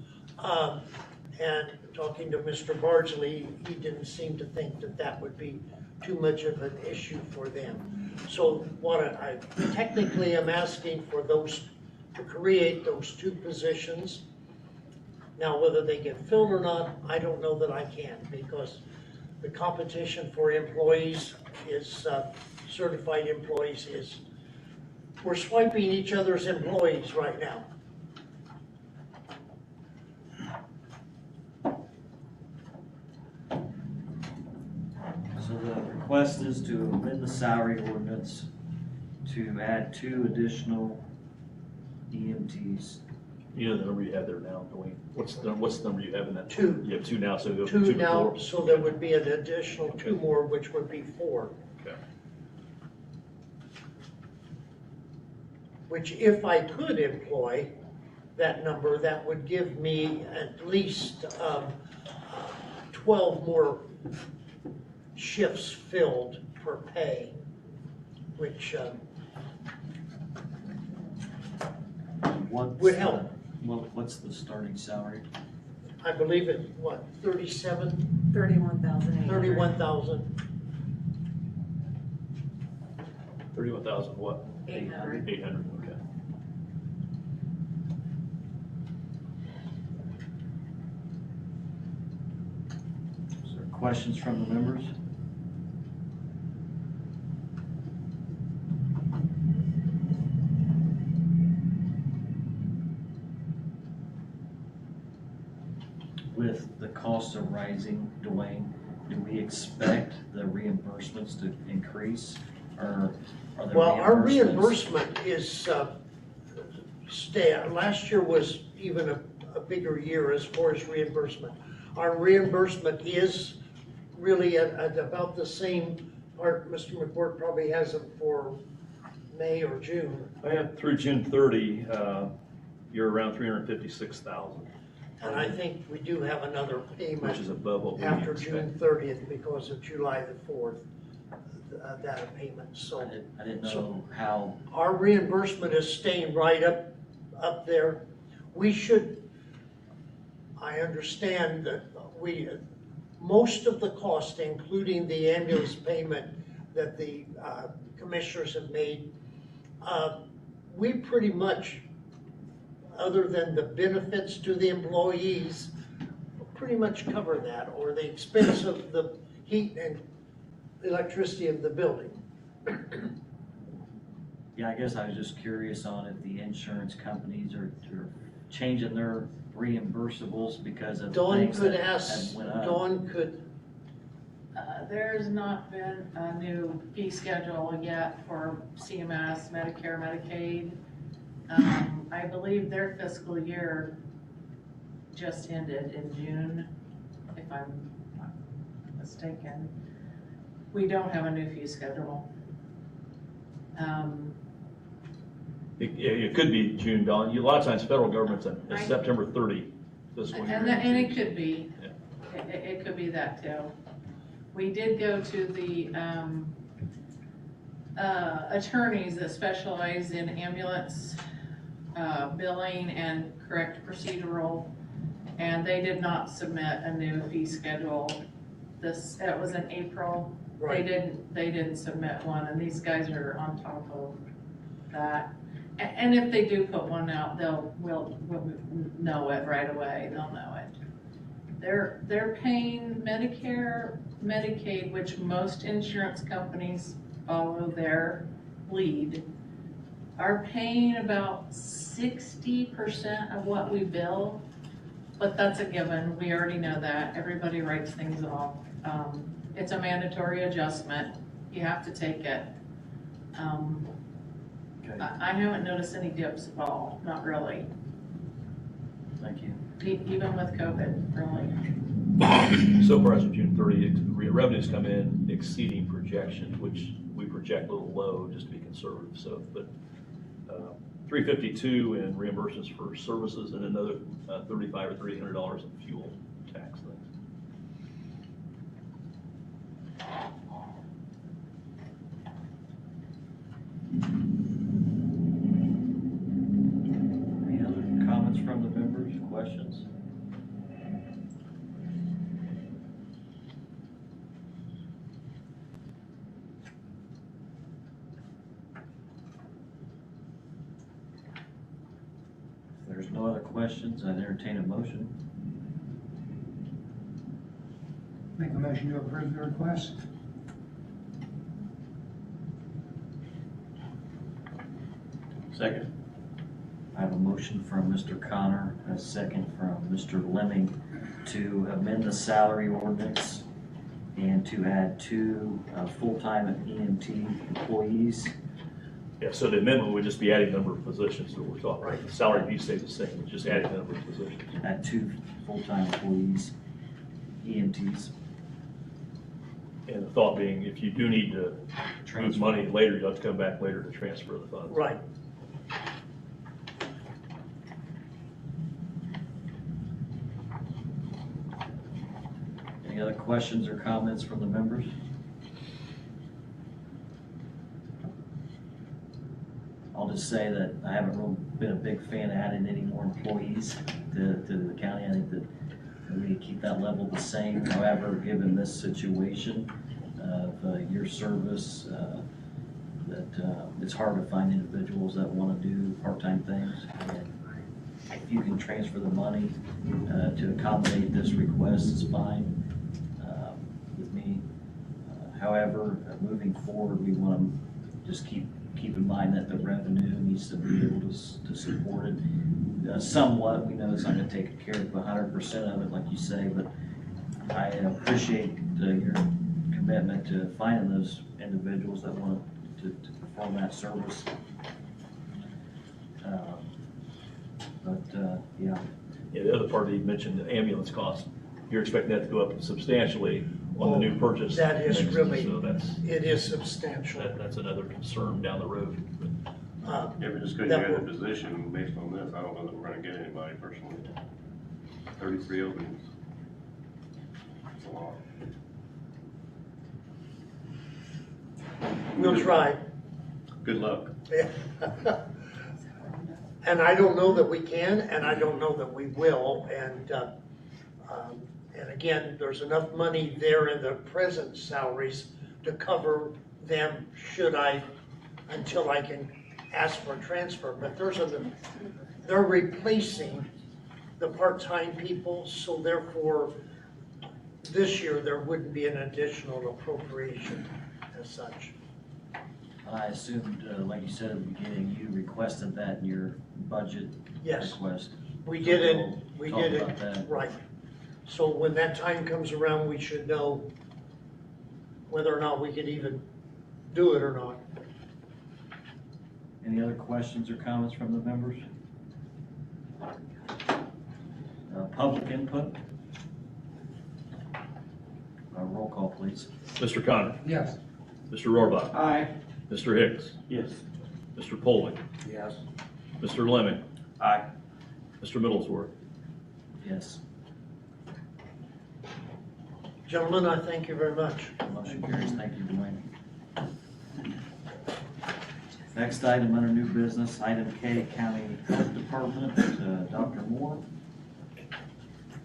And talking to Mr. Bardsley, he didn't seem to think that that would be too much of an issue for them. So what I technically am asking for those, to create those two positions. Now, whether they get filled or not, I don't know that I can, because the competition for employees is, certified employees is, we're swiping each other's employees right now. So the request is to amend the salary ordinance to add 2 additional EMTs. You know the number you have there now, Dwayne? What's the number you have in that? 2. You have 2 now, so go 2 2 to now, 4. so there would be an additional 2 more, which would be 4. Okay. Which if I could employ that number, that would give me at least 12 more shifts filled per pay, which would help. What's the starting salary? I believe it, what, 37? 31,800. 31,000. 31,000 what? 800. 800, okay. Is there questions from the members? With the cost of rising, Dwayne, do we expect the reimbursements to increase, or are there Well, our reimbursements? reimbursement is, last year was even a bigger year as far as reimbursement. Our reimbursement is really at about the same, Mr. McWhorter probably has it for May or June. I have through June 30, you're around 356,000. And I think we do have another payment. Which is above what we after expect. June 30th because of July the 4th, that payment, so. I didn't know how, Our reimbursement is staying right up there. We should, I understand that most of the cost, including the ambulance payment that the commissioners have made, we pretty much, other than the benefits to the employees, pretty much cover that, or the expense of the heat and electricity of the building. yeah, I guess I was just curious on if the insurance companies are changing their reimbursables because of Dawn things could that ask, have went up. Dawn could, There's not been a new fee schedule yet for CMS, Medicare, Medicaid. I believe their fiscal year just ended in June, if I'm not mistaken. We don't have a new fee schedule. It could be June, Dawn. A lot of times federal government's a Right. September 30 fiscal year. And it could be, Yeah. it could be that too. We did go to the attorneys that specialize in ambulance billing and correct procedural, and they did not submit a new fee schedule. It was in April. Right. They didn't submit one, and these guys are on top of that. And if they do put one out, we'll know it right away. They'll know it. They're paying Medicare, Medicaid, which most insurance companies follow their lead, are paying about 60% of what we bill, but that's a given. We already know that. Everybody writes things off. It's a mandatory adjustment. You have to take it. Okay, I haven't noticed any dips at all, not really. thank you. Even with COVID, really. So far as of June 30, revenues come in exceeding projections, which we project a little low just to be conservative. So, but 352 in reimbursements for services and another $35 or $300 in fuel tax things. Any other comments from the members, questions? there's no other questions, I'd entertain a motion. Make a motion to approve the request. Second. I have a motion from Mr. Connor, a second from Mr. Lemming to amend the salary ordinance and to add 2 full-time EMT employees. Yeah, so the amendment would just be adding number of positions that we're talking about. The salary piece stays the same, it's just adding number of positions. Add 2 full-time employees, EMTs. And the thought being, if you do need to move money later, you'll have to come back later to transfer the funds. Right. Any other questions or comments from the members? I'll just say that I haven't really been a big fan of adding any more employees to the county. I think that we need to keep that level the same. However, given this situation of your service, that it's hard to find individuals that want to do part-time things. And if you can transfer the money to accommodate this request is fine with me. However, moving forward, we want to just keep in mind that the revenue needs to be able to support it somewhat. We know it's not going to take care of 100% of it, like you say, but I appreciate your commitment to finding those individuals that want to perform that service. Yeah. Yeah, the other part that you mentioned, the ambulance costs, you're expecting that to go up substantially on the new purchase. That is really, So it is substantial. that's another concern down the road. Yeah, but just because you had a position based on this, I don't know that we're gonna get anybody personally. 33 openings. That's a lot. We'll try. Good luck. Yeah. And I don't know that we can, and I don't know that we will, and again, there's enough money there in the present salaries to cover them until I can ask for a transfer, but they're replacing the part-time people, so therefore, this year, there wouldn't be an additional appropriation as such. I assumed, like you said at the beginning, you requested that in your budget Yes. request. We did it, We'll talk about that. right. So when that time comes around, we should know whether or not we could even do it or not. Any other questions or comments from the members? Public input? Roll call, please. Mr. Connor. Yes. Mr. Rohrbach. Aye. Mr. Hicks. Yes. Mr. Poling. Yes. Mr. Lemming. Aye. Mr. Middlesworth. Yes. Gentlemen, I thank you very much. Motion carries. Thank you, Dwayne. Next item under new business, item K, County Health Department, Dr. Moore.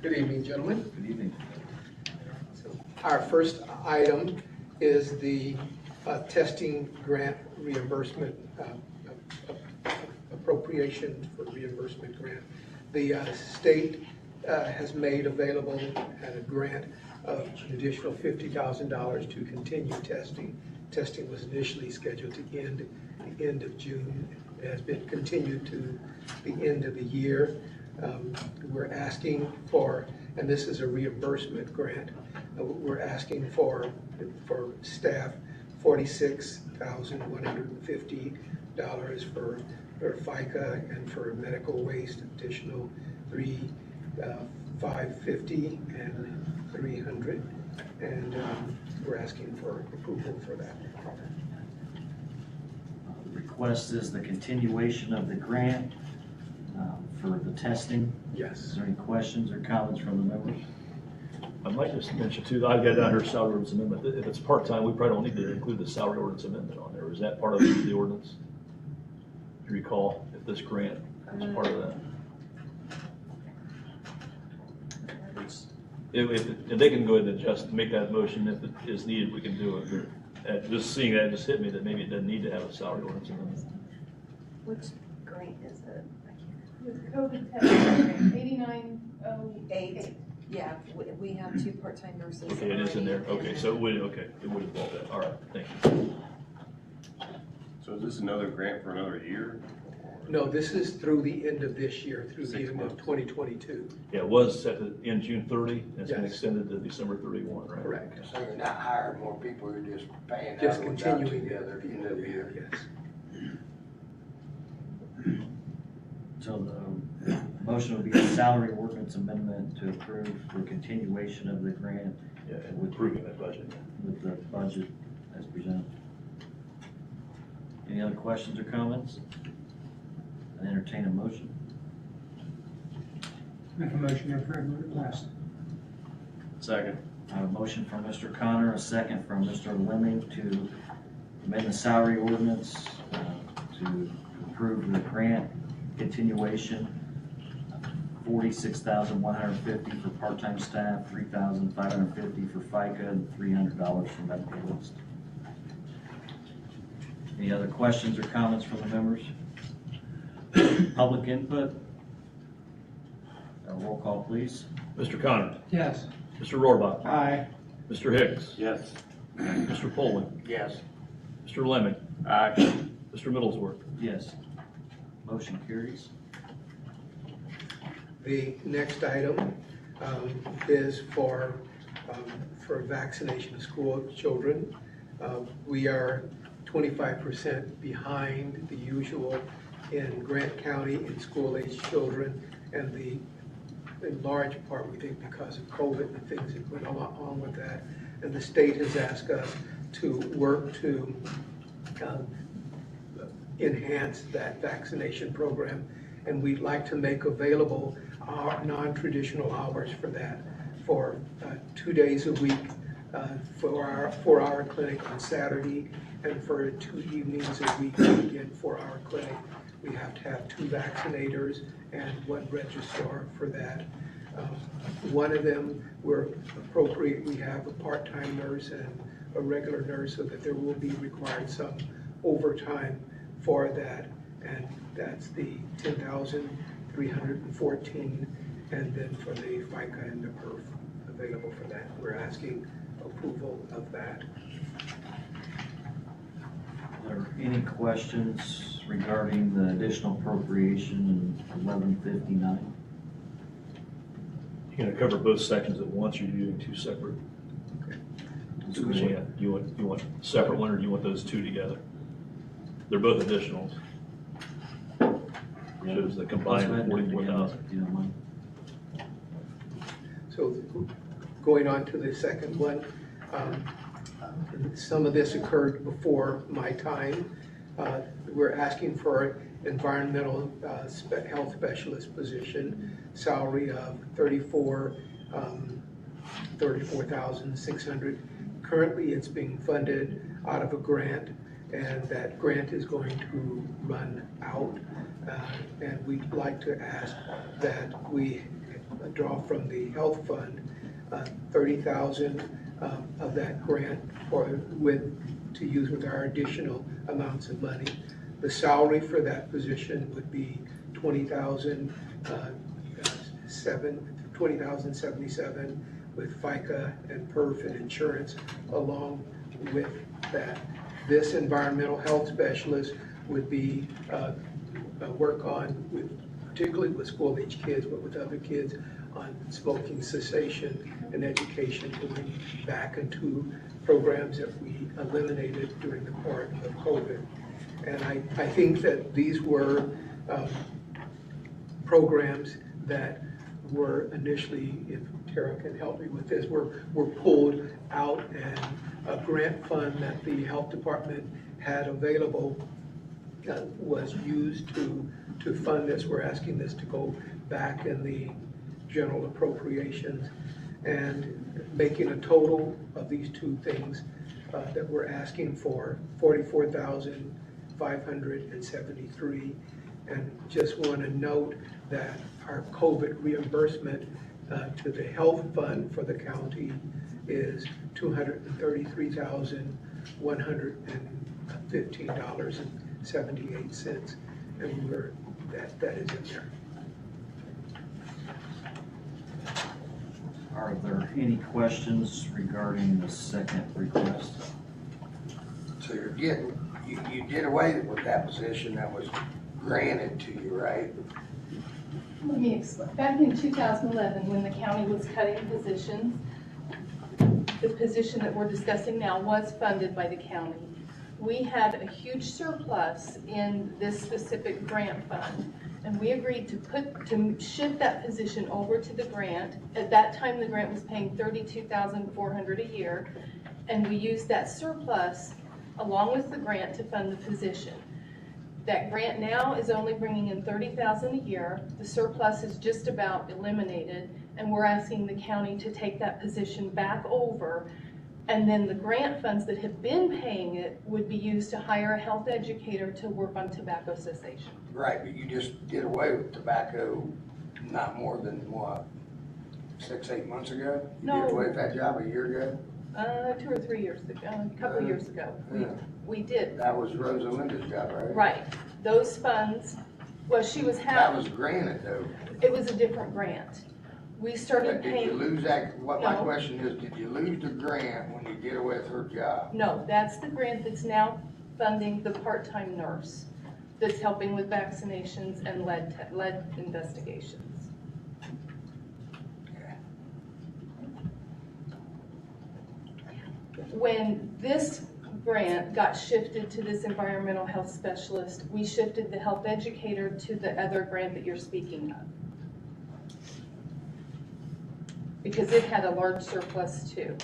Good evening, gentlemen. Good evening. Our first item is the testing grant reimbursement, appropriation for reimbursement grant. The state has made available a grant of an additional $50,000 to continue testing. Testing was initially scheduled to end the end of June. It has been continued to the end of the year. We're asking for, and this is a reimbursement grant, we're asking for staff $46,150 for FICA and for medical waste, additional $550 and $300, and we're asking for approval for that. The request is the continuation of the grant for the testing. Yes. Is there any questions or comments from the members? I might just mention too, I've got down here salary ordinance amendment. If it's part-time, we probably don't need to include the salary ordinance amendment on there. Is that part of the ordinance? Do you recall if this grant is part of that? If they can go ahead and adjust, make that motion if it is needed, we can do it. Just seeing that just hit me that maybe it doesn't need to have a salary ordinance amendment. Which grant is it? With COVID testing, 8908. Yeah, we have 2 part-time nurses. Okay, it is in there. Okay, so it would involve that. All right, thank you. So is this another grant for another year? No, this is through the end of this year, through the 6 end months. of 2022. Yeah, it was set to end June 30, and it's been Yes. extended to December 31, right? Correct. So you're not hiring more people, you're just paying Just out without continuing together at the end of the year. Yes. So the motion would be a salary ordinance amendment to approve for continuation of the grant Yeah, and we're approving that budget. with the budget as presented. Any other questions or comments? I entertain a motion. Make a motion to approve the request. Second. I have a motion from Mr. Connor, a second from Mr. Lemming to amend the salary ordinance to approve the grant continuation, $46,150 for part-time staff, $3,550 for FICA, and $300 for medical list. Any other questions or comments from the members? Public input? Roll call, please. Mr. Connor. Yes. Mr. Rohrbach. Aye. Mr. Hicks. Yes. Mr. Poling. Yes. Mr. Lemming. Aye. Mr. Middlesworth. Yes. Motion carries. The next item is for vaccination of school children. We are 25% behind the usual in Grant County in school-age children, and in large part, we think because of COVID and the things that went on with that. And the state has asked us to work to enhance that vaccination program. And we'd like to make available our non-traditional hours for that, for 2 days a week, for our 4-hour clinic on Saturday, and for 2 evenings a week, again, 4-hour clinic. We have to have 2 vaccinators and 1 registrar for that. One of them, we're appropriate, we have a part-time nurse and a regular nurse, so that there will be required some overtime for that. And that's the $10,314, and then for the FICA and the PERF available for that. We're asking approval of that. Are there any questions regarding the additional appropriation in 1159? You're gonna cover both sections at once, or you're doing 2 separate? So Which one? You want a separate one, or do you want those 2 together? They're both additionals. Shows the combined 44,000. If you don't mind. So going on to the second one, some of this occurred before my time. We're asking for environmental health specialist position, salary of $34,600. Currently, it's being funded out of a grant, and that grant is going to run out. And we'd like to ask that we draw from the health fund $30,000 of that grant to use with our additional amounts of money. The salary for that position would be $20,077 with FICA and PERF and insurance along with that. This environmental health specialist would be work on, particularly with school-age kids, but with other kids, on smoking cessation and education, going back into programs that we eliminated during the part of COVID. And I think that these were programs that were initially, if Tara can help me with this, were pulled out, and a grant fund that the health department had available was used to fund this. We're asking this to go back in the general appropriations, and making a total of these 2 things that we're asking for $44,573. And just want to note that our COVID reimbursement to the health fund for the county is $233,115.78, and that is in there. Are there any questions regarding the second request? So you're getting, you did away with that position that was granted to you, right? Let me explain. Back in 2011, when the county was cutting positions, the position that we're discussing now was funded by the county. We had a huge surplus in this specific grant fund, and we agreed to shift that position over to the grant. At that time, the grant was paying $32,400 a year, and we used that surplus along with the grant to fund the position. That grant now is only bringing in $30,000 a year. The surplus is just about eliminated, and we're asking the county to take that position back over. And then the grant funds that have been paying it would be used to hire a health educator to work on tobacco cessation. Right, but you just did away with tobacco not more than, what, 6-8 months ago? You No. did away with that job a year ago? 2 or 3 years ago, a couple of years ago. We did. That was Rosalinda's job, right? Right. Those funds, well, she was That was granted though. it was a different grant. We started But did paying. you lose that, what my No. question is, did you lose the grant when you did away with her job? No, that's the grant that's now funding the part-time nurse that's helping with vaccinations and lead investigations. When this grant got shifted to this environmental health specialist, we shifted the health educator to the other grant that you're speaking of. Because it had a large surplus too.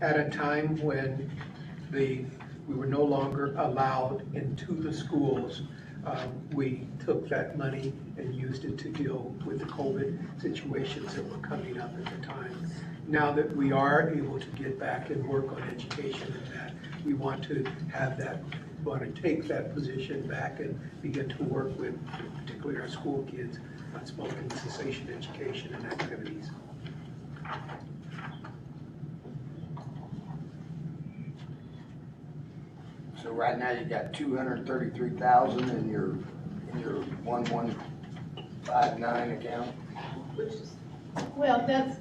At a time when we were no longer allowed into the schools, we took that money and used it to deal with the COVID situations that were coming up at the time. Now that we are able to get back and work on education and that, we want to take that position back and begin to work with, particularly our school kids, on smoking cessation education and activities. So right now you got 233,000 in your 1159 account? Which is, well, that's,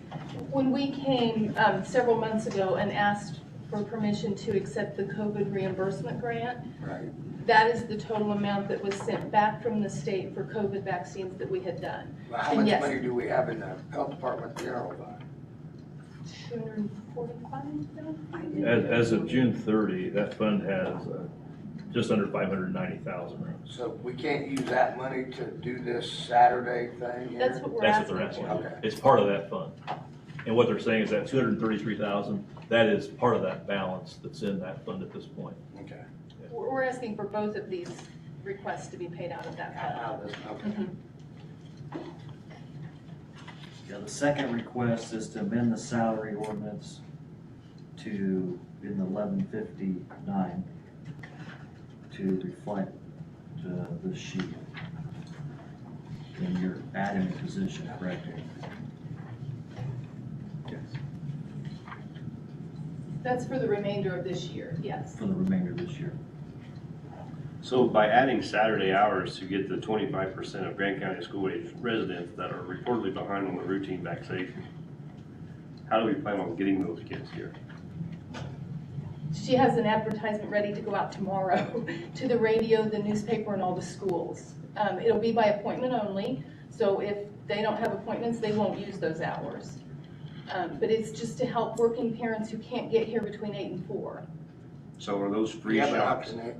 when we came several months ago and asked for permission to accept the COVID reimbursement grant, Right. that is the total amount that was sent back from the state for COVID vaccines that we had done. Well, how And much yes, money do we have in the health department general fund? 245? As of June 30, that fund has just under 590,000. So we can't use that money to do this Saturday thing here? That's what we're That's asking what they're asking. for. Okay. It's part of that fund. And what they're saying is that 233,000, that is part of that balance that's in that fund at this point. Okay. We're asking for both of these requests to be paid out of that fund. Out of this, okay. Mhm. Yeah, the second request is to amend the salary ordinance to, in the 1159, to reflect the sheet. And you're adding a position, correct? Yes. That's for the remainder of this year, yes. For the remainder of this year. So by adding Saturday hours to get the 25% of Grant County school age residents that are reportedly behind on the routine vaccination, how do we plan on getting those kids here? She has an advertisement ready to go out tomorrow to the radio, the newspaper, and all the schools. It'll be by appointment only, so if they don't have appointments, they won't use those hours. But it's just to help working parents who can't get here between 8 and 4. So are those free You have an shots? option, eh?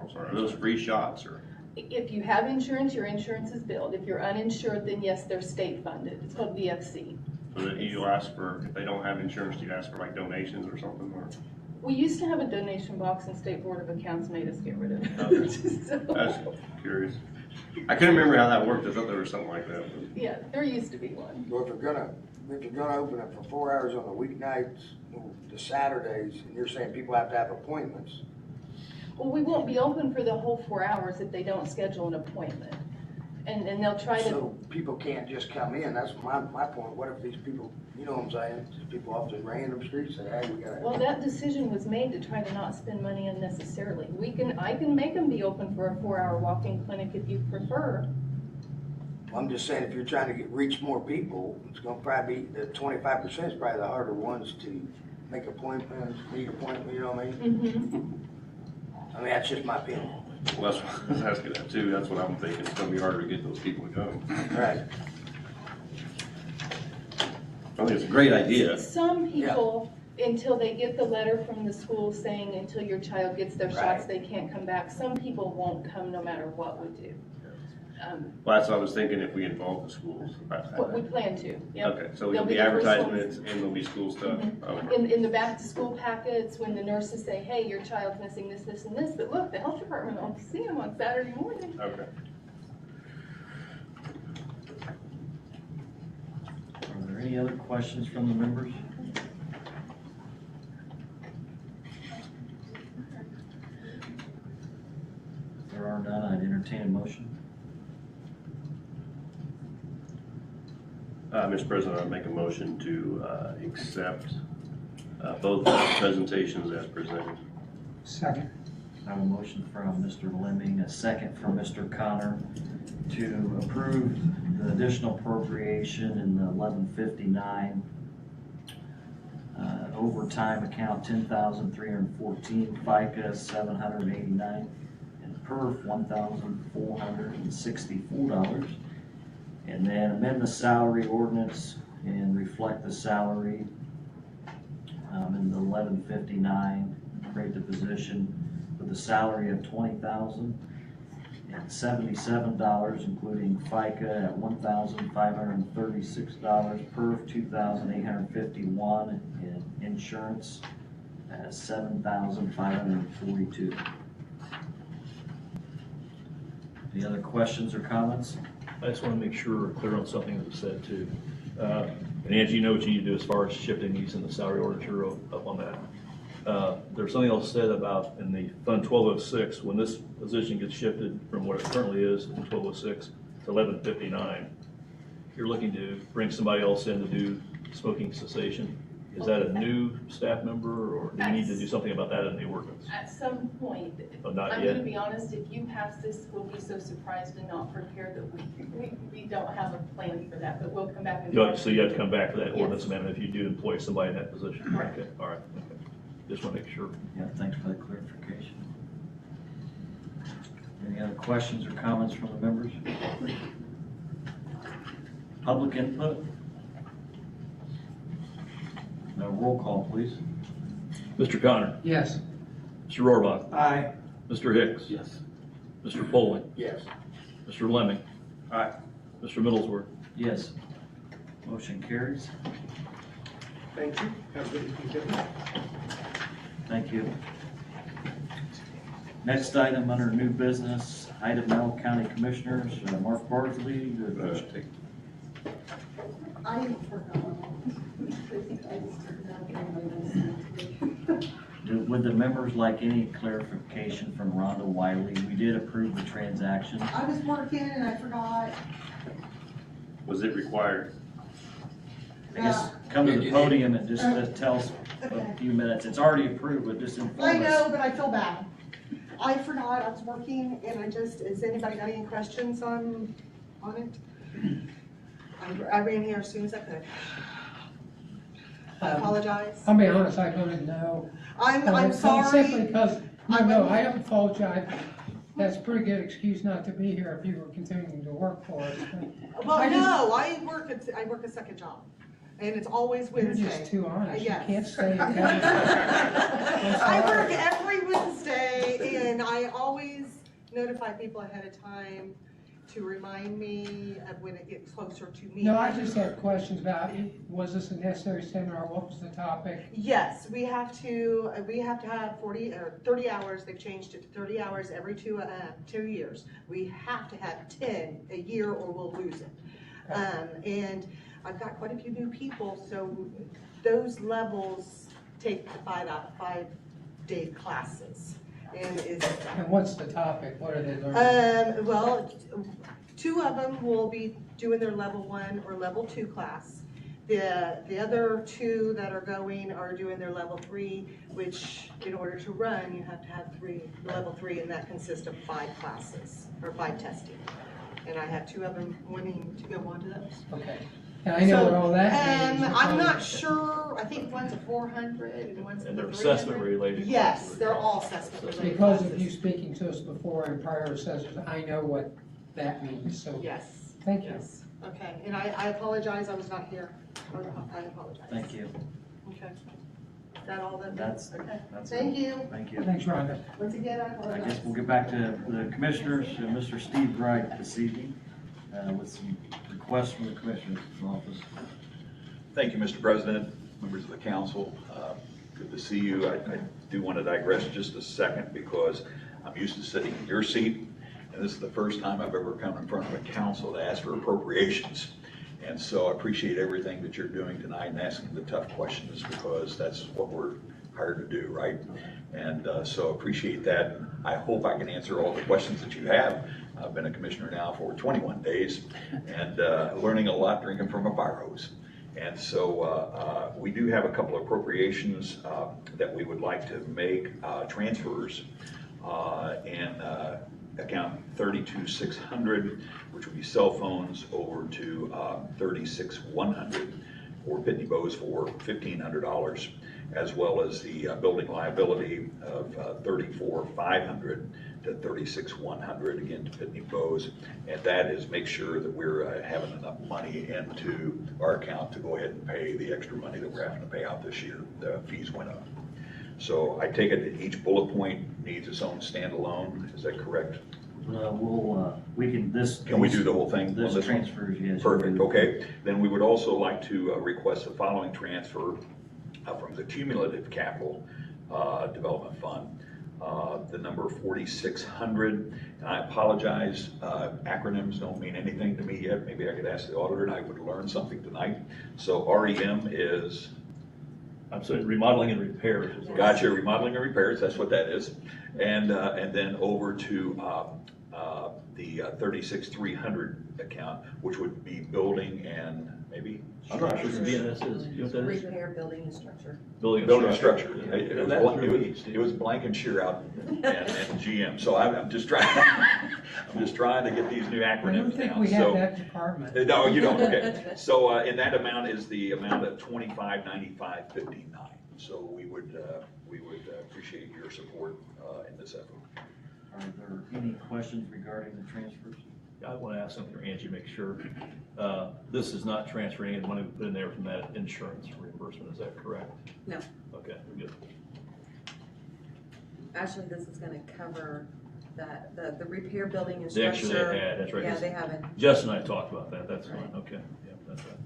I'm sorry, are those free shots or? If you have insurance, your insurance is billed. If you're uninsured, then yes, they're state funded. It's called VFC. So that you ask for, if they don't have insurance, do you ask for like donations or something or? We used to have a donation box and State Board of Accounts made us get rid of it. Okay. I was curious. I couldn't remember how that worked. I thought there was something like that. Yeah, there used to be one. Well, if you're gonna open it for 4 hours on the weeknights, the Saturdays, and you're saying people have to have appointments, Well, we won't be open for the whole 4 hours if they don't schedule an appointment. And they'll try to, so people can't just come in, that's my point. What if these people, you know what I'm saying, just people off the random streets say, hey, we gotta. well, that decision was made to try to not spend money unnecessarily. I can make them be open for a 4-hour walk-in clinic if you prefer. I'm just saying, if you're trying to reach more people, it's gonna probably be, the 25% is probably the harder ones to make appointments, meet appointments, you know what I mean? I mean, that's just my opinion. Well, that's what I was asking that too. That's what I'm thinking. It's gonna be harder to get those people to come. Right. I think it's a great idea. Some people, until they get the letter from the school saying until your child gets their shots, they can't come back, some people won't come no matter what we do. Well, that's what I was thinking, if we involve the schools. What we plan to, yep. Okay, so They'll there'll be be the first ones. advertisements and there'll be school stuff. Okay. In the back to school packets, when the nurses say, hey, your child's missing this, this, and this, but look, the health department will see them on Saturday morning. Okay. Are there any other questions from the members? If there are none, I'd entertain a motion. Mr. President, I'd make a motion to accept both presentations as presented. Second. I have a motion from Mr. Lemming, a second from Mr. Connor to approve the additional appropriation in the 1159 overtime account 10,314, FICA 789, and PERF $1,464. And then amend the salary ordinance and reflect the salary in the 1159, create the position with a salary of $20,077, including FICA at $1,536, PERF $2,851, and insurance at $7,542. Any other questions or comments? I just want to make sure we're clear on something that was said too. And Angie, you know what you need to do as far as shifting these in the salary ordinance up on that. There's something else said about in the Fund 1206, when this position gets shifted from what it currently is in 1206 to 1159, you're looking to bring somebody else in to do smoking cessation. Is that a new staff member, or do we need to do something about that in the ordinance? At some point, Oh, not I'm yet? gonna be honest, if you pass this, we'll be so surprised and not prepared that we don't have a plan for that, but we'll come back and. So you have to come back for that Yes. ordinance amendment if you do employ somebody in that position? Correct. Okay, all right. Okay. Just want to make sure. Yeah, thanks for the clarification. Any other questions or comments from the members? Public input? Now roll call, please. Mr. Connor? Yes. Mr. Rohrbach? Aye. Mr. Hicks? Yes. Mr. Poling? Yes. Mr. Lemming? Aye. Mr. Middlesworth? Yes. Motion carries. Thank you. Have a good evening. Thank you. Next item under new business, item L, County Commissioners, Mark Barsley. Would the members like any clarification from Rhonda Wiley? We did approve the transaction. I was working and I forgot. Was it required? I guess come to the podium and just tell us a few minutes. It's already approved, but just inform us. I know, but I feel bad. I forgot, I was working and has anybody got any questions on it? I ran here as soon as I could. I apologize. I'll be honest, I voted no. I'm sorry. Simply because, I don't apologize. That's a pretty good excuse not to be here if you were continuing to work for us. Well, no, I work a second job, and it's always You're Wednesday. just too honest. You Yes. can't stay. I work every Wednesday, and I always notify people ahead of time to remind me of when it gets closer to me. No, I just had questions about, was this a necessary seminar? What was the topic? Yes, we have to have 40 or 30 hours. They've changed it to 30 hours every 2 years. We have to have 10 a year or we'll lose it. And I've got quite a few new people, so those levels take 5-day classes. And what's the topic? What are they learning? Well, 2 of them will be doing their level 1 or level 2 class. The other 2 that are going are doing their level 3, which in order to run, you have to have level 3, and that consists of 5 classes or 5 testing. and I have 2 of them wanting to go on to those. Okay. And I know what all that means. I'm not because- sure, I think one's a 400 and one's a And they're 300. assessment related. Yes, they're all assessment related. Because of classes. you speaking to us before in prior assessors, I know what that means, so. Yes. Thank you. Yes. Okay, and I apologize, I was not here. I apologize. Thank you. Okay. Is that all that? That's- Okay. that's Thank it. you. Thank you. Thanks, Rhonda. Once again, I I apologize. guess we'll get back to the commissioners, Mr. Steve Wright this evening, with some requests from the commissioner's office. Thank you, Mr. President, members of the council. Good to see you. I do want to digress just a second because I'm used to sitting in your seat, and this is the first time I've ever come in front of a council to ask for appropriations. And so I appreciate everything that you're doing tonight and asking the tough questions because that's what we're hired to do, right? And so appreciate that. I hope I can answer all the questions that you have. I've been a commissioner now for 21 days and learning a lot drinking from a fire hose. And so we do have a couple of appropriations that we would like to make transfers in account 32600, which would be cell phones, over to 36100 for Pitney Bowes for $1,500, as well as the building liability of 34500 to 36100 again to Pitney Bowes. And that is make sure that we're having enough money into our account to go ahead and pay the extra money that we're having to pay out this year. The fees went up. So I take it that each bullet point needs its own standalone, is that correct? We can, Can we do the whole thing? This on this one? transfers, yes. Perfect, okay. Then we would also like to request the following transfer from the cumulative capital development fund, the number 4600. And I apologize, acronyms don't mean anything to me yet. Maybe I could ask the auditor and I would learn something tonight. So REM is? I'm sorry, remodeling and repairs. Gotcha, remodeling and repairs, that's what that is. And then over to the 36300 account, which would be building and maybe? I'm not sure what BNS is. You know what that is? Repair, building and structure. Building and structure. It was blank and sheer out and GM. So I'm just trying, to get these new acronyms down. I don't think we have that department. No, you don't, okay. So, and that amount is the amount of $2595.59. So we would appreciate your support in this effort. Are there any questions regarding the transfers? I want to ask something for Angie, make sure. This is not transferring any money we put in there from that insurance reimbursement, is that correct? No. Okay, good. Actually, this is gonna cover that, the repair, building and They structure. actually had, that's right. Yeah, they haven't. Justin and I talked about that, that's fine, Right. okay, yeah, that's right.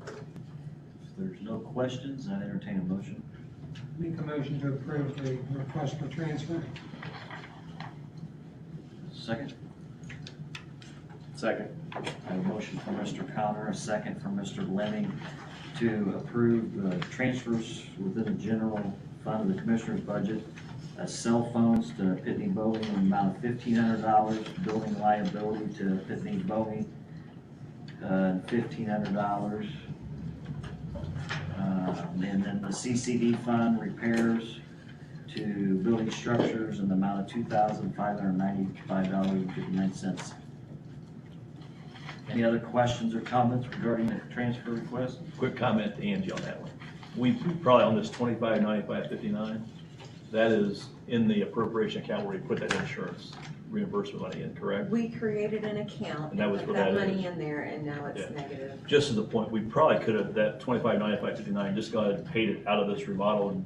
If there's no questions, I entertain a motion. Make a motion to approve the request for transfer. Second. Second. I have a motion from Mr. Connor, a second from Mr. Lemming to approve the transfers within the general fund of the commissioner's budget. Cell phones to Pitney Bowes in the amount of $1,500, building liability to Pitney Bowes, $1,500. And then the CCD fund repairs to building structures in the amount of $2,595.59. Any other questions or comments regarding the transfer request? Quick comment to Angie on that one. We probably on this 2595.59, that is in the appropriation account where we put that insurance reimbursement money in, correct? We created an account, And that was put where that that money is. in there, and now it's Yeah. negative. Just as a point, we probably could have, that 2595.59, just gone ahead and paid it out of this remodel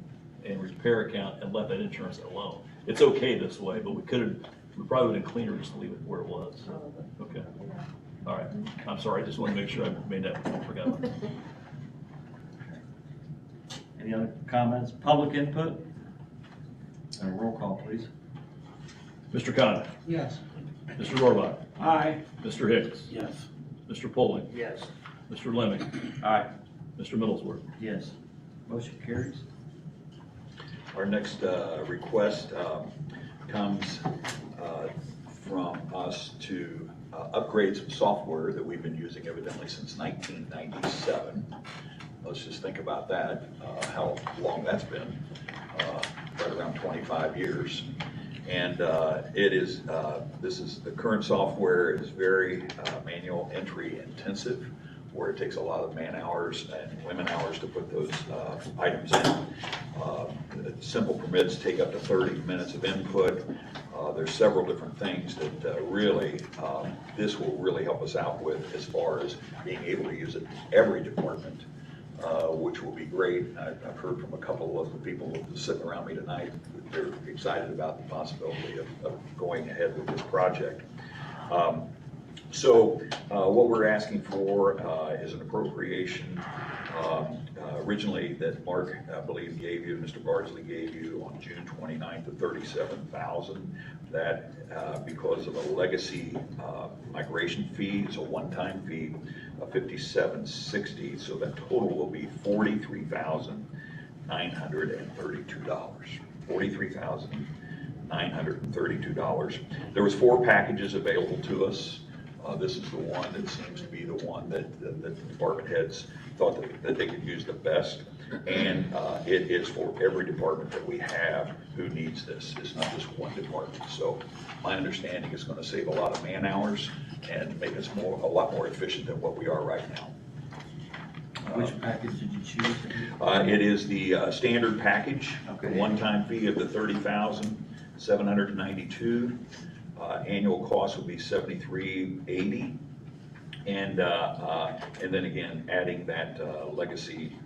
and repair account and left that insurance alone. It's okay this way, but we probably would have been cleaner just to leave it where it was. Okay. All right. I'm sorry, I just want to make sure I made that, forgot about that. Any other comments? Public input? Roll call, please. Mr. Connor. Yes. Mr. Rohrbach. Aye. Mr. Hicks. Yes. Mr. Poling. Yes. Mr. Lemming. Aye. Mr. Middlesworth. Yes. Motion carries. Our next request comes from us to upgrade some software that we've been using evidently since 1997. Let's just think about that, how long that's been, right around 25 years. And it is, the current software is very manual entry intensive, where it takes a lot of man hours and women hours to put those items in. Simple permits take up to 30 minutes of input. There's several different things that really, this will really help us out with as far as being able to use it in every department, which will be great. I've heard from a couple of the people sitting around me tonight. They're excited about the possibility of going ahead with this project. So what we're asking for is an appropriation originally that Mark, I believe, gave you, Mr. Bardsley gave you on June 29th of $37,000. That because of a legacy migration fee, it's a one-time fee of $57.60, so that total will be $43,932. $43,932. There was 4 packages available to us. This is the one that seems to be the one that the department heads thought that they could use the best. And it is for every department that we have who needs this. It's not just one department. So my understanding is going to save a lot of man hours and make us a lot more efficient than what we are right now. Which package did you choose? It is the standard package, Okay. one-time fee of the $30,792. Annual cost would be $73.80, and then again adding that legacy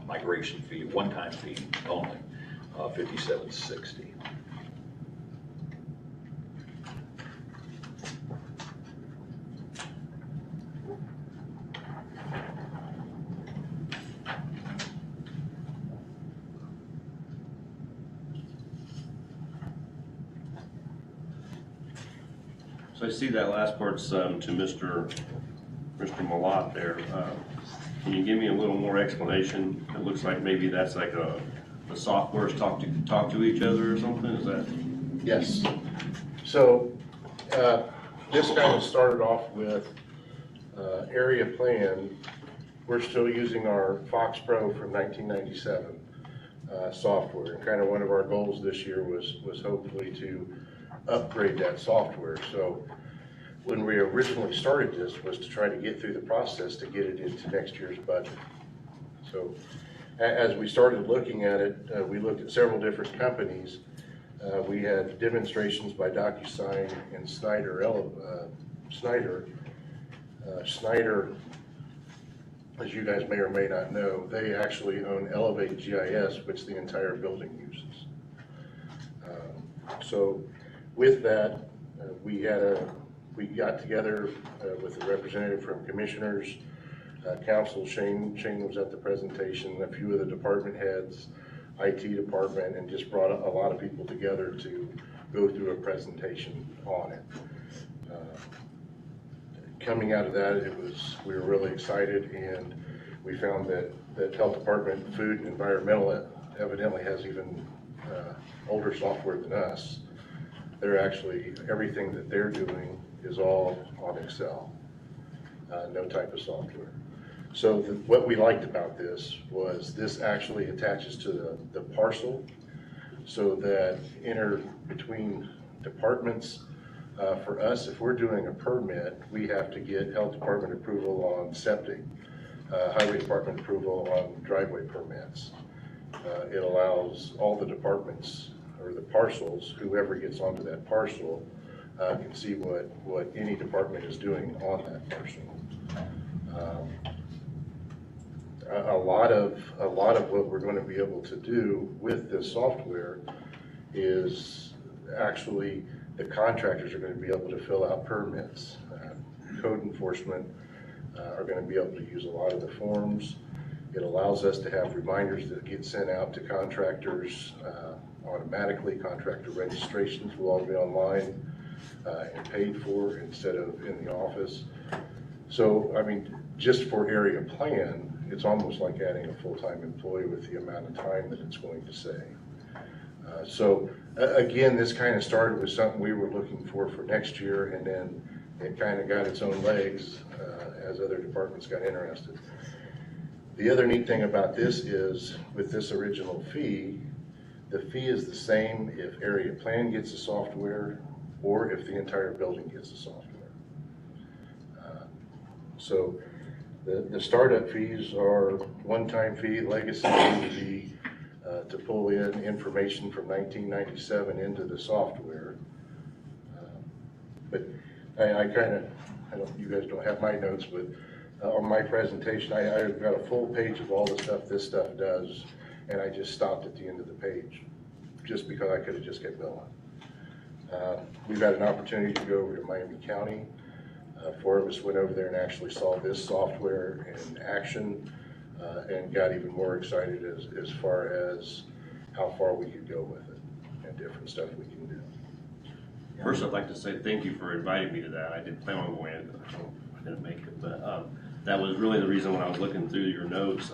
migration fee, one-time fee only, $57.60. So I see that last part's to Mr. Malott there. Can you give me a little more explanation? It looks like maybe that's like the softwares talk to each other or something, is that? Yes. So this kind of started off with area plan. We're still using our Fox Pro from 1997 software. And kind of one of our goals this year was hopefully to upgrade that software. So when we originally started this was to try to get through the process to get it into next year's budget. So as we started looking at it, we looked at several different companies. We had demonstrations by DocuSign and Snyder, as you guys may or may not know, they actually own Elevate GIS, which the entire building uses. So with that, we got together with a representative from Commissioners, Council. Shane was at the presentation, a few of the department heads, IT department, and just brought a lot of people together to go through a presentation on it. Coming out of that, we were really excited, and we found that Health Department, Food and Environmental evidently has even older software than us. They're actually, everything that they're doing is all on Excel, no type of software. So what we liked about this was this actually attaches to the parcel, so that between departments, for us, if we're doing a permit, we have to get Health Department approval on septic, Highway Department approval on driveway permits. It allows all the departments or the parcels, whoever gets onto that parcel, can see what any department is doing on that parcel. A lot of what we're going to be able to do with this software is actually the contractors are going to be able to fill out permits. Code enforcement are going to be able to use a lot of the forms. It allows us to have reminders that get sent out to contractors automatically. Contractor registrations will all be online and paid for instead of in the office. So, I mean, just for area plan, it's almost like adding a full-time employee with the amount of time that it's going to save. So again, this kind of started with something we were looking for next year, and then it kind of got its own legs as other departments got interested. The other neat thing about this is, with this original fee, The fee is the same if area plan gets the software or if the entire building gets the software. So the startup fees are one-time fee. Legacy fee would be to pull in information from 1997 into the software. But I kind of, you guys don't have my notes, but on my presentation, I've got a full page of all the stuff this stuff does, and I just stopped at the end of the page, just because I could have just kept going. We've had an opportunity to go over to Miami County. 4 of us went over there and actually saw this software in action, and got even more excited as far as how far we could go with it and different stuff we can do. First, I'd like to say thank you for inviting me to that. I didn't plan on going, I didn't make it, but that was really the reason when I was looking through your notes,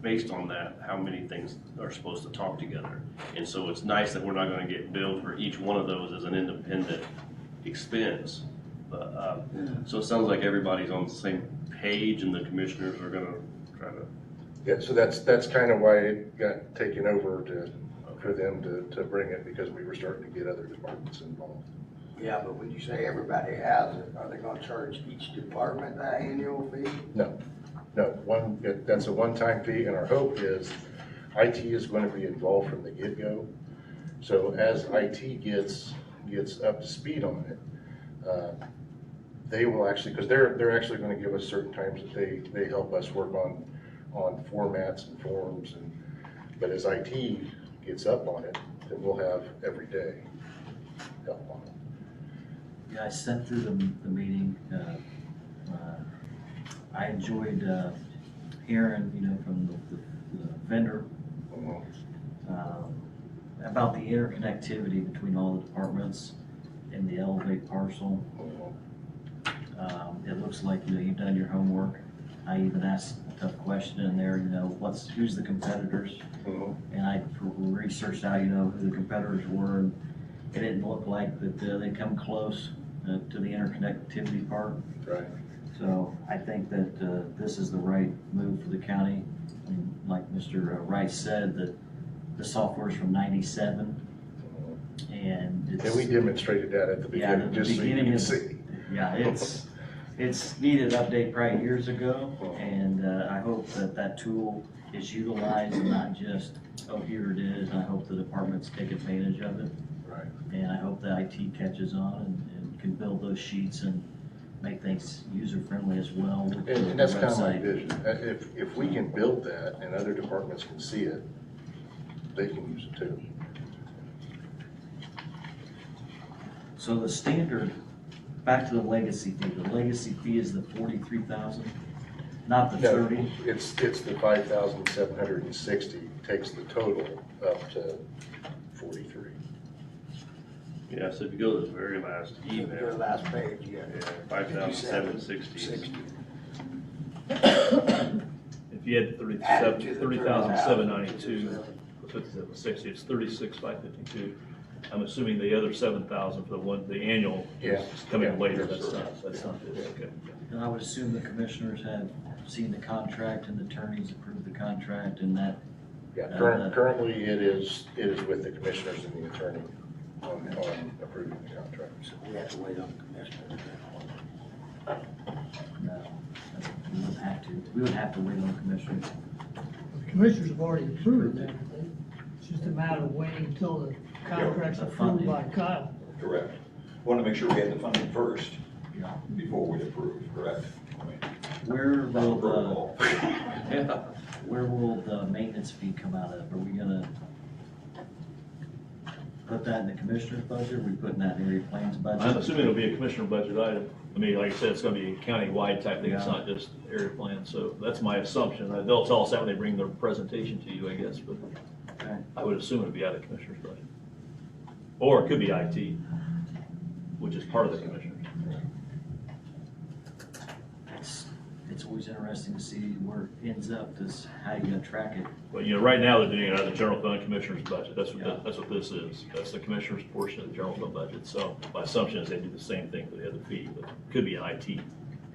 based on that, how many things are supposed to talk together. And so it's nice that we're not gonna get billed for each one of those as an independent expense. But, so it sounds like everybody's on the same page and the commissioners are gonna try to. Yeah, so that's kind of why it got taken over for them to bring it, because we were starting to get other departments involved. Yeah, but when you say everybody has it, are they gonna charge each department that annual fee? No, that's a one-time fee, and our hope is IT is going to be involved from the get-go. So as IT gets up to speed on it, they will actually, because they're actually going to give us certain times that they help us work on formats and forms, but as IT gets up on it, then we'll have every day help on it. Yeah, I sent through the meeting. I enjoyed hearing, from the vendor about the interconnectivity between all the departments in the Elevate parcel. It looks like, you've done your homework. I even asked a tough question in there, who's the competitors? And I researched out, who the competitors were, and it didn't look like that they come close to the interconnectivity part. Right. So I think that this is the right move for the county. And like Mr. Rice said, that the software is from '97, and it's. And we demonstrated that at the beginning, just so you can see. Yeah, it's needed update probably years ago, and I hope that tool is utilized and not just, oh, here it is. I hope the departments take advantage of it. Right. And I hope that IT catches on and can build those sheets and make things user-friendly as well. And that's kind of my vision. If we can build that and other departments can see it, they can use it too. So the standard, back to the legacy fee, the legacy fee is the 43,000, not the 30? No, it's the 5,760, takes the total up to 43. Yeah, so if you go to the very last email. Go to the last page, yeah. 5,760. If you had 30,792, 5760, it's 36,552. I'm assuming the other 7,000 for the annual is coming later. That's not this. Okay. And I would assume the commissioners have seen the contract and the attorneys approved the contract and that. Yeah, currently it is with the commissioners and the attorney on approving the contract. So we have to wait on the commissioners. No, we wouldn't have to. We would have to wait on the commissioners. The commissioners have already approved it. It's just a matter of waiting until the contract's approved by Kyle. Correct. Want to make sure we had the funding first before we approve, correct? Where will the maintenance fee come out of? Are we gonna put that in the commissioner's budget, or are we putting that in area plans budget? I'm assuming it'll be a commissioner budget item. I mean, like I said, it's gonna be a county-wide type thing, it's not just area plan, so that's my assumption. They'll tell us that when they bring their presentation to you, I guess, but I would assume it'd be out of the commissioner's budget. Or it could be IT, which is part of the commissioners. It's always interesting to see where it ends up, how you gonna track it. Well, right now they're doing it out of the general fund commissioner's budget. That's what this is. That's the commissioner's portion of the general fund budget. So my assumption is they do the same thing for the other fee, but it could be an IT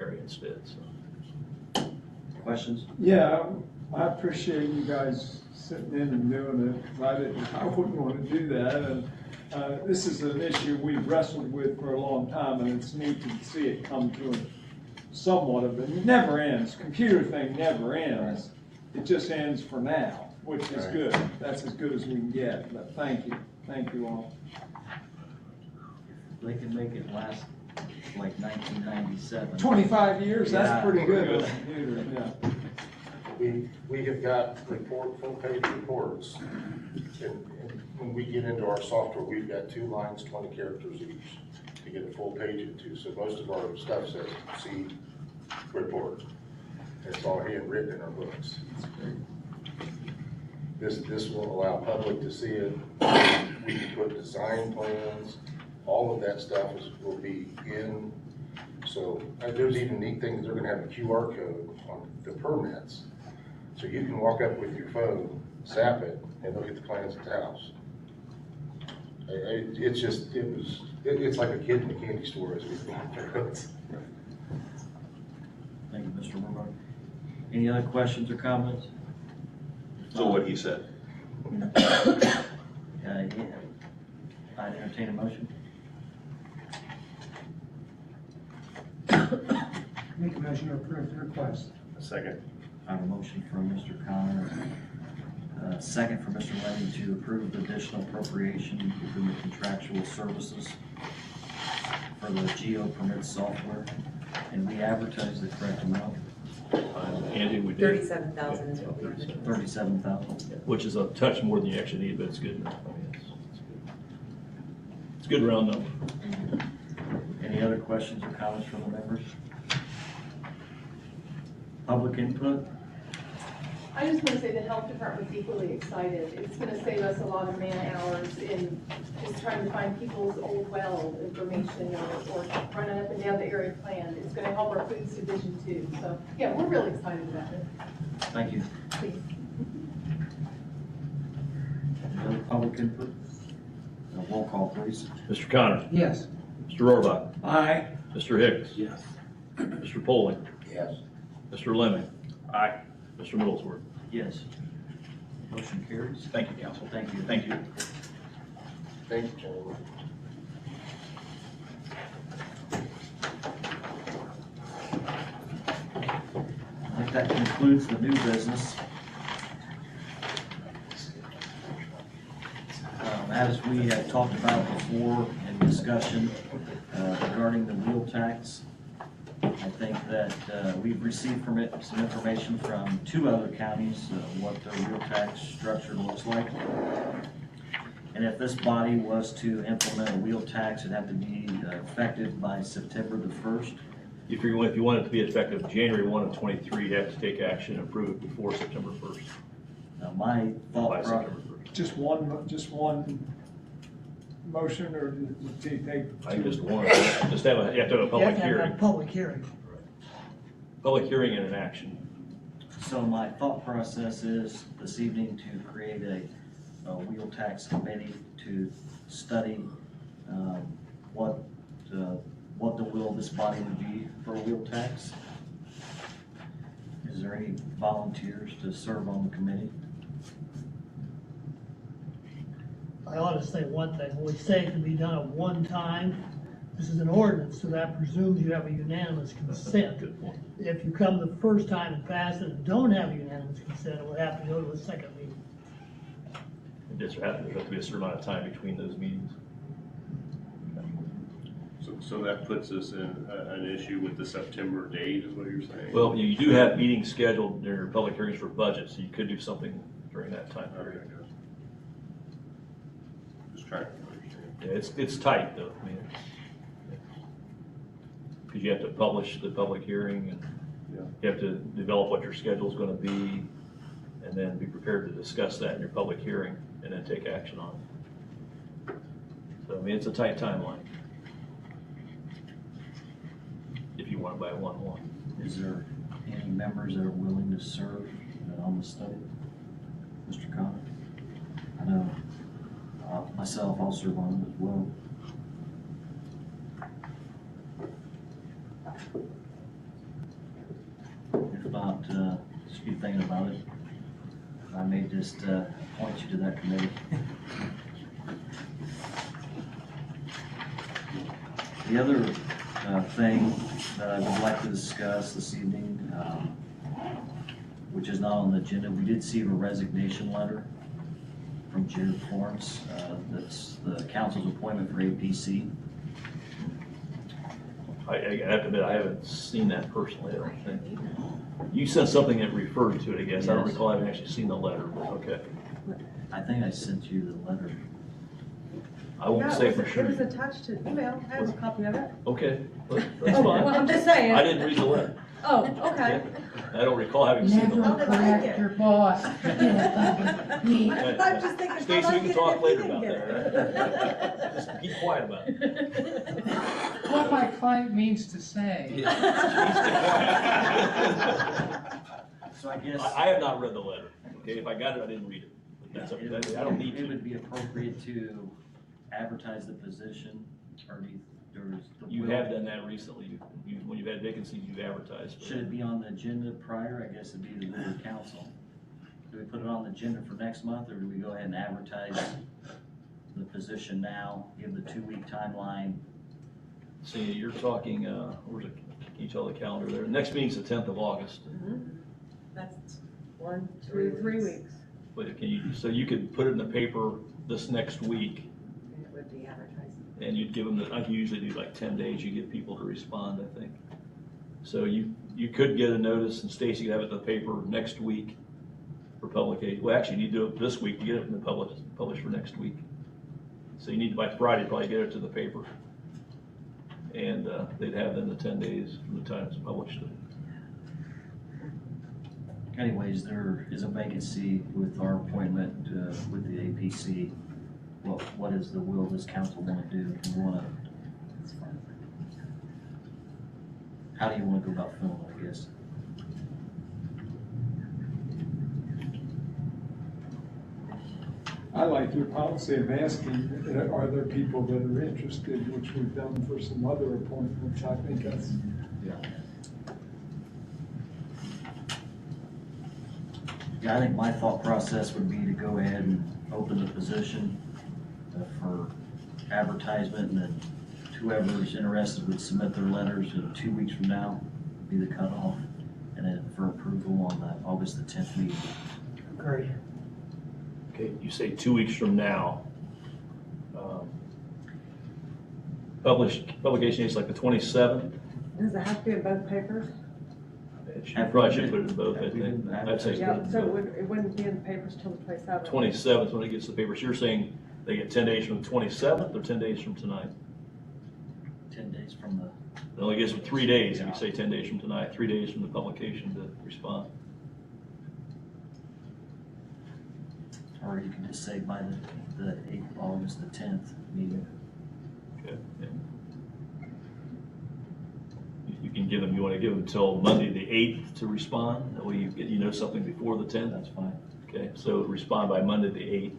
area instead, so. Questions? Yeah, I appreciate you guys sitting in and doing it. I wouldn't want to do that. And this is an issue we've wrestled with for a long time, and it's neat to see it come to somewhat of it. It never ends. Computer thing never ends. It just ends for now, which is good. That's as good as we can get. But thank you. Thank you all. They can make it last like 1997. 25 years, Yeah, that's pretty good good. with computers, yeah. We have got full-page reports, and when we get into our software, we've got 2 lines, 20 characters each to get a full page into. So most of our stuff says, see report. It's all handwritten in our books. This will allow public to see it. We can put design plans. All of that stuff will be in. So there's even neat things. They're going to have a QR code on the permits. So you can walk up with your phone, zap it, and look at the plans at the house. It's like a kid in a candy store as we've gone through it. Thank you, Mr. Murbaugh. Any other questions or comments? So what he said. Yeah, I'd entertain a motion. Make a motion to approve the request. A second. I have a motion from Mr. Connor, second from Mr. Levy to approve the additional appropriation within the contractual services for the geo permit software. And we advertise the correct amount. Andy, we did. 37,000 is what we wanted. 37,000. Which is a touch more than you actually need, but it's good enough. I mean, it's a good round number. Any other questions or comments from the members? Public input? I just want to say the health department's equally excited. It's going to save us a lot of man hours in just trying to find people's old well information or running up and down the area plan. It's going to help our foods division too. So yeah, we're really excited about it. Thank you. Please. Any other public input? Roll call, please. Mr. Connor. Yes. Mr. Rohrbach. Aye. Mr. Hicks. Yes. Mr. Poling. Yes. Mr. Lemon. Aye. Mr. Middlesworth. Yes. Motion carries. Thank you, council. Thank you. Thank you. Thank you, gentlemen. I think that concludes the new business. As we had talked about before in discussion regarding the wheel tax, I think that we've received from it some information from 2 other counties, what their wheel tax structure looks like. And if this body was to implement a wheel tax, it'd have to be effective by September the 1st. If you want it to be effective January 1 of '23, you have to take action and approve it before September 1st. Now, my thought By process. September 1st. Just one motion, or do you take? I think just one. You have to have a public hearing. Public hearing. Public hearing and an action. So my thought process is this evening to create a wheel tax committee to study what the will of this body would be for a wheel tax. Is there any volunteers to serve on the committee? I ought to say one thing, when we say it can be done at one time, this is an ordinance, so that presumes you have a unanimous consent. Good point. If you come the first time and pass it and don't have unanimous consent, it will have to go to a second meeting. There's have to be a certain amount of time between those meetings. So that puts us in an issue with the September date, is what you're saying? Well, you do have meetings scheduled during public hearings for budget, so you could do something during that time period. Okay, good. Just trying to understand. Yeah, it's tight though, I mean, because you have to publish the public hearing and you have to develop what your schedule's gonna be and then be prepared to discuss that in your public hearing and then take action on it. So, I mean, it's a tight timeline. If you want to buy 1-1. Is there any members that are willing to serve on the study? Mr. Connor? I know myself, I'll serve on it as well. If not, just keep thinking about it. I may just point you to that committee. The other thing that I would like to discuss this evening, which is not on the agenda, we did receive a resignation letter from Jared Florence. That's the council's appointment for APC. I have to admit, I haven't seen that personally, I don't think. You sent something that referred to it, I guess. I don't Yes. recall having actually seen the letter, but okay. I think I sent you the letter. I won't say for sure. It was attached to email. I have a copy of it. Okay, that's Oh, fine. well, I'm just saying. I didn't read the letter. Oh, okay. I don't recall having seen the Never letter. correct your boss. I'm just thinking. Stacy, how we about can talk if later he about didn't that. Just keep quiet about it. What my client means to say. So I guess. I have not read the letter, okay? If I got it, I didn't read it. But that's okay. I don't need It to. would be appropriate to advertise the position, or do you, there's the You will- have done that recently. When you've had vacancies, you've advertised. Should it be on the agenda prior? I guess it'd be the will of council. Do we put it on the agenda for next month, or do we go ahead and advertise the position now, give the 2-week timeline? See, you're talking, where's it, can you tell the calendar there? Next meeting's the 10th of August. That's 1, 2, 3 weeks. But can you, so you could put it in the paper this next week, And it would be advertised. and you'd give them, I usually do like 10 days, you get people to respond, I think. So you could get a notice, and Stacy could have it in the paper next week for publication. Well, actually, you do it this week to get it in the published for next week. So you need to, by Friday, probably get it to the paper. And they'd have then the 10 days from the time it's published. Anyways, there is a vacancy with our appointment with the APC. Well, what is the will of this council want to do? Do you want to? How do you want to go about filling it, I guess? I like your policy of asking, are there people that are interested, which we've done for some other appointments. I think that's, Yeah, I think my thought process would be to go ahead and open the position for advertisement, and then whoever's interested would submit their letters, and 2 weeks from now be the cutoff, and then for approval on the August the 10th meeting. Great. Okay, you say 2 weeks from now. Publication is like the 27th. Does it have to be in both papers? You probably should put it in both, I think. I'd say Yeah, so it wouldn't be in the papers till the 27th. 27th when it gets to the paper. So you're saying they get 10 days from the 27th or 10 days from tonight? 10 days from the. It only gives them 3 days, if you say 10 days from tonight, 3 days from the publication to respond. Or you can just say by the 8th, August the 10th meeting. Okay, yeah. You can give them, you want to give them till Monday the 8th to respond? That way you know something before the 10th? That's fine. Okay, so respond by Monday the 8th.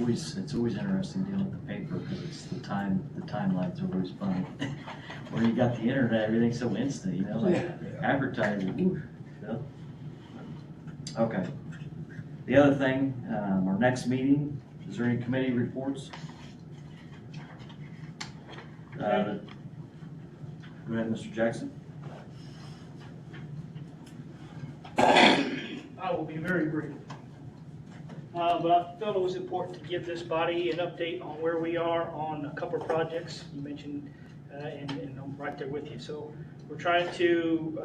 It's always interesting dealing with the paper, because it's the timeline's always funny. When you got the internet, everything's so instant, you know, like advertising. Ooh, yeah. Okay. The other thing, our next meeting, is there any committee reports? Go ahead, Mr. Jackson. I will be very brief. But I felt it was important to give this body an update on where we are on a couple of projects you mentioned, and I'm right there with you. So we're trying to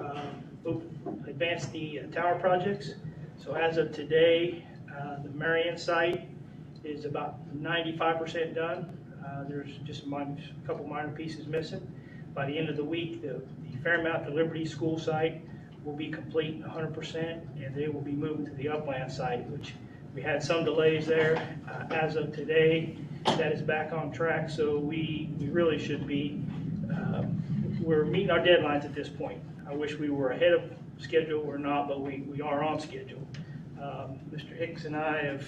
advance the tower projects. So as of today, the Marion site is about 95% done. There's just a couple minor pieces missing. By the end of the week, the Fairmount to Liberty School site will be complete 100%, and they will be moving to the Upland site, which we had some delays there. As of today, that is back on track, so we really should be, we're meeting our deadlines at this point. I wish we were ahead of schedule or not, but we are on schedule. Mr. Hicks and I have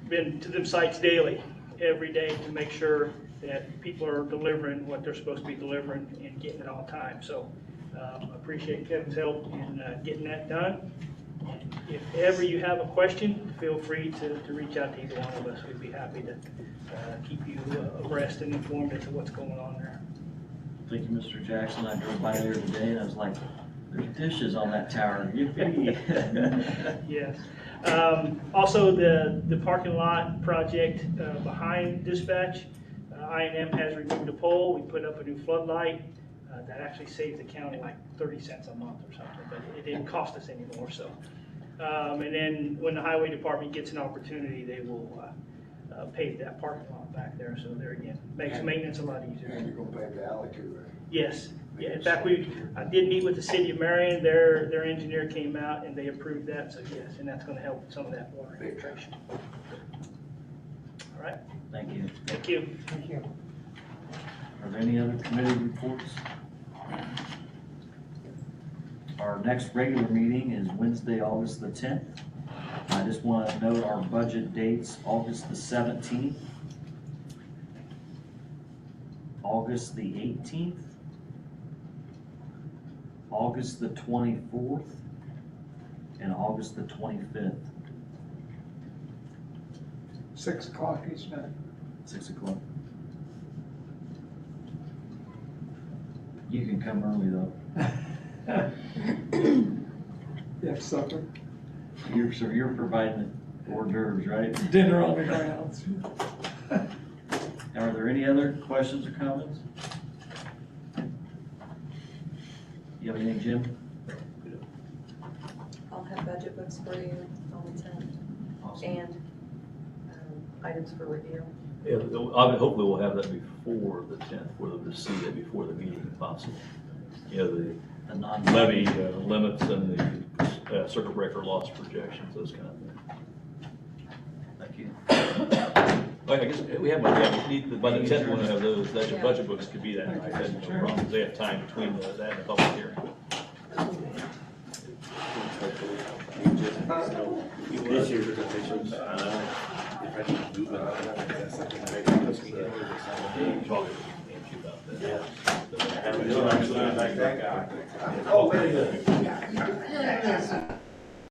been to them sites daily, every day, to make sure that people are delivering what they're supposed to be delivering and getting it on time. So appreciate Kevin's help in getting that done. And if ever you have a question, feel free to reach out to either one of us. We'd be happy to keep you abreast and informed as to what's going on there. Thank you, Mr. Jackson. I drove by there today and I was like, there's dishes on that tower. Yippee. Yes. Also, the parking lot project behind dispatch, I&M has removed a pole. We put up a new floodlight. That actually saves the county like 30 cents a month or something, but it didn't cost us anymore, so. And then when the highway department gets an opportunity, they will pave that parking lot back there, so there again, makes maintenance a lot easier. And you're gonna pave the alley too, right? Yes, yeah, in fact, I did meet with the city of Marion, their engineer came out and they approved that, so yes, and that's gonna help with some of that water infiltration. All right, Thank you. thank you. Thank you. Are there any other committee reports? Our next regular meeting is Wednesday, August the 10th. I just want to note our budget dates, August the 17th, August the 18th, August the 24th, and August the 25th, 6 o'clock each night. 6 o'clock. You can come early though. You have supper, You're providing the hors d'oeuvres, right? dinner on the grounds. Are there any other questions or comments? You have anything, Jim? I'll have budget books for you on the 10th Awesome. and items for review. Yeah, hopefully we'll have that before the 10th, for them to see it before the meeting if possible. You know, The non- levy limits and the circuit breaker loss projections, those kind of things. Thank you. Like, I guess we have, by the 10th, we'll have those, that your budget books could be that night, that's no problem. They have time between that and the public hearing. This year's presentations, Yeah. Oh, very good.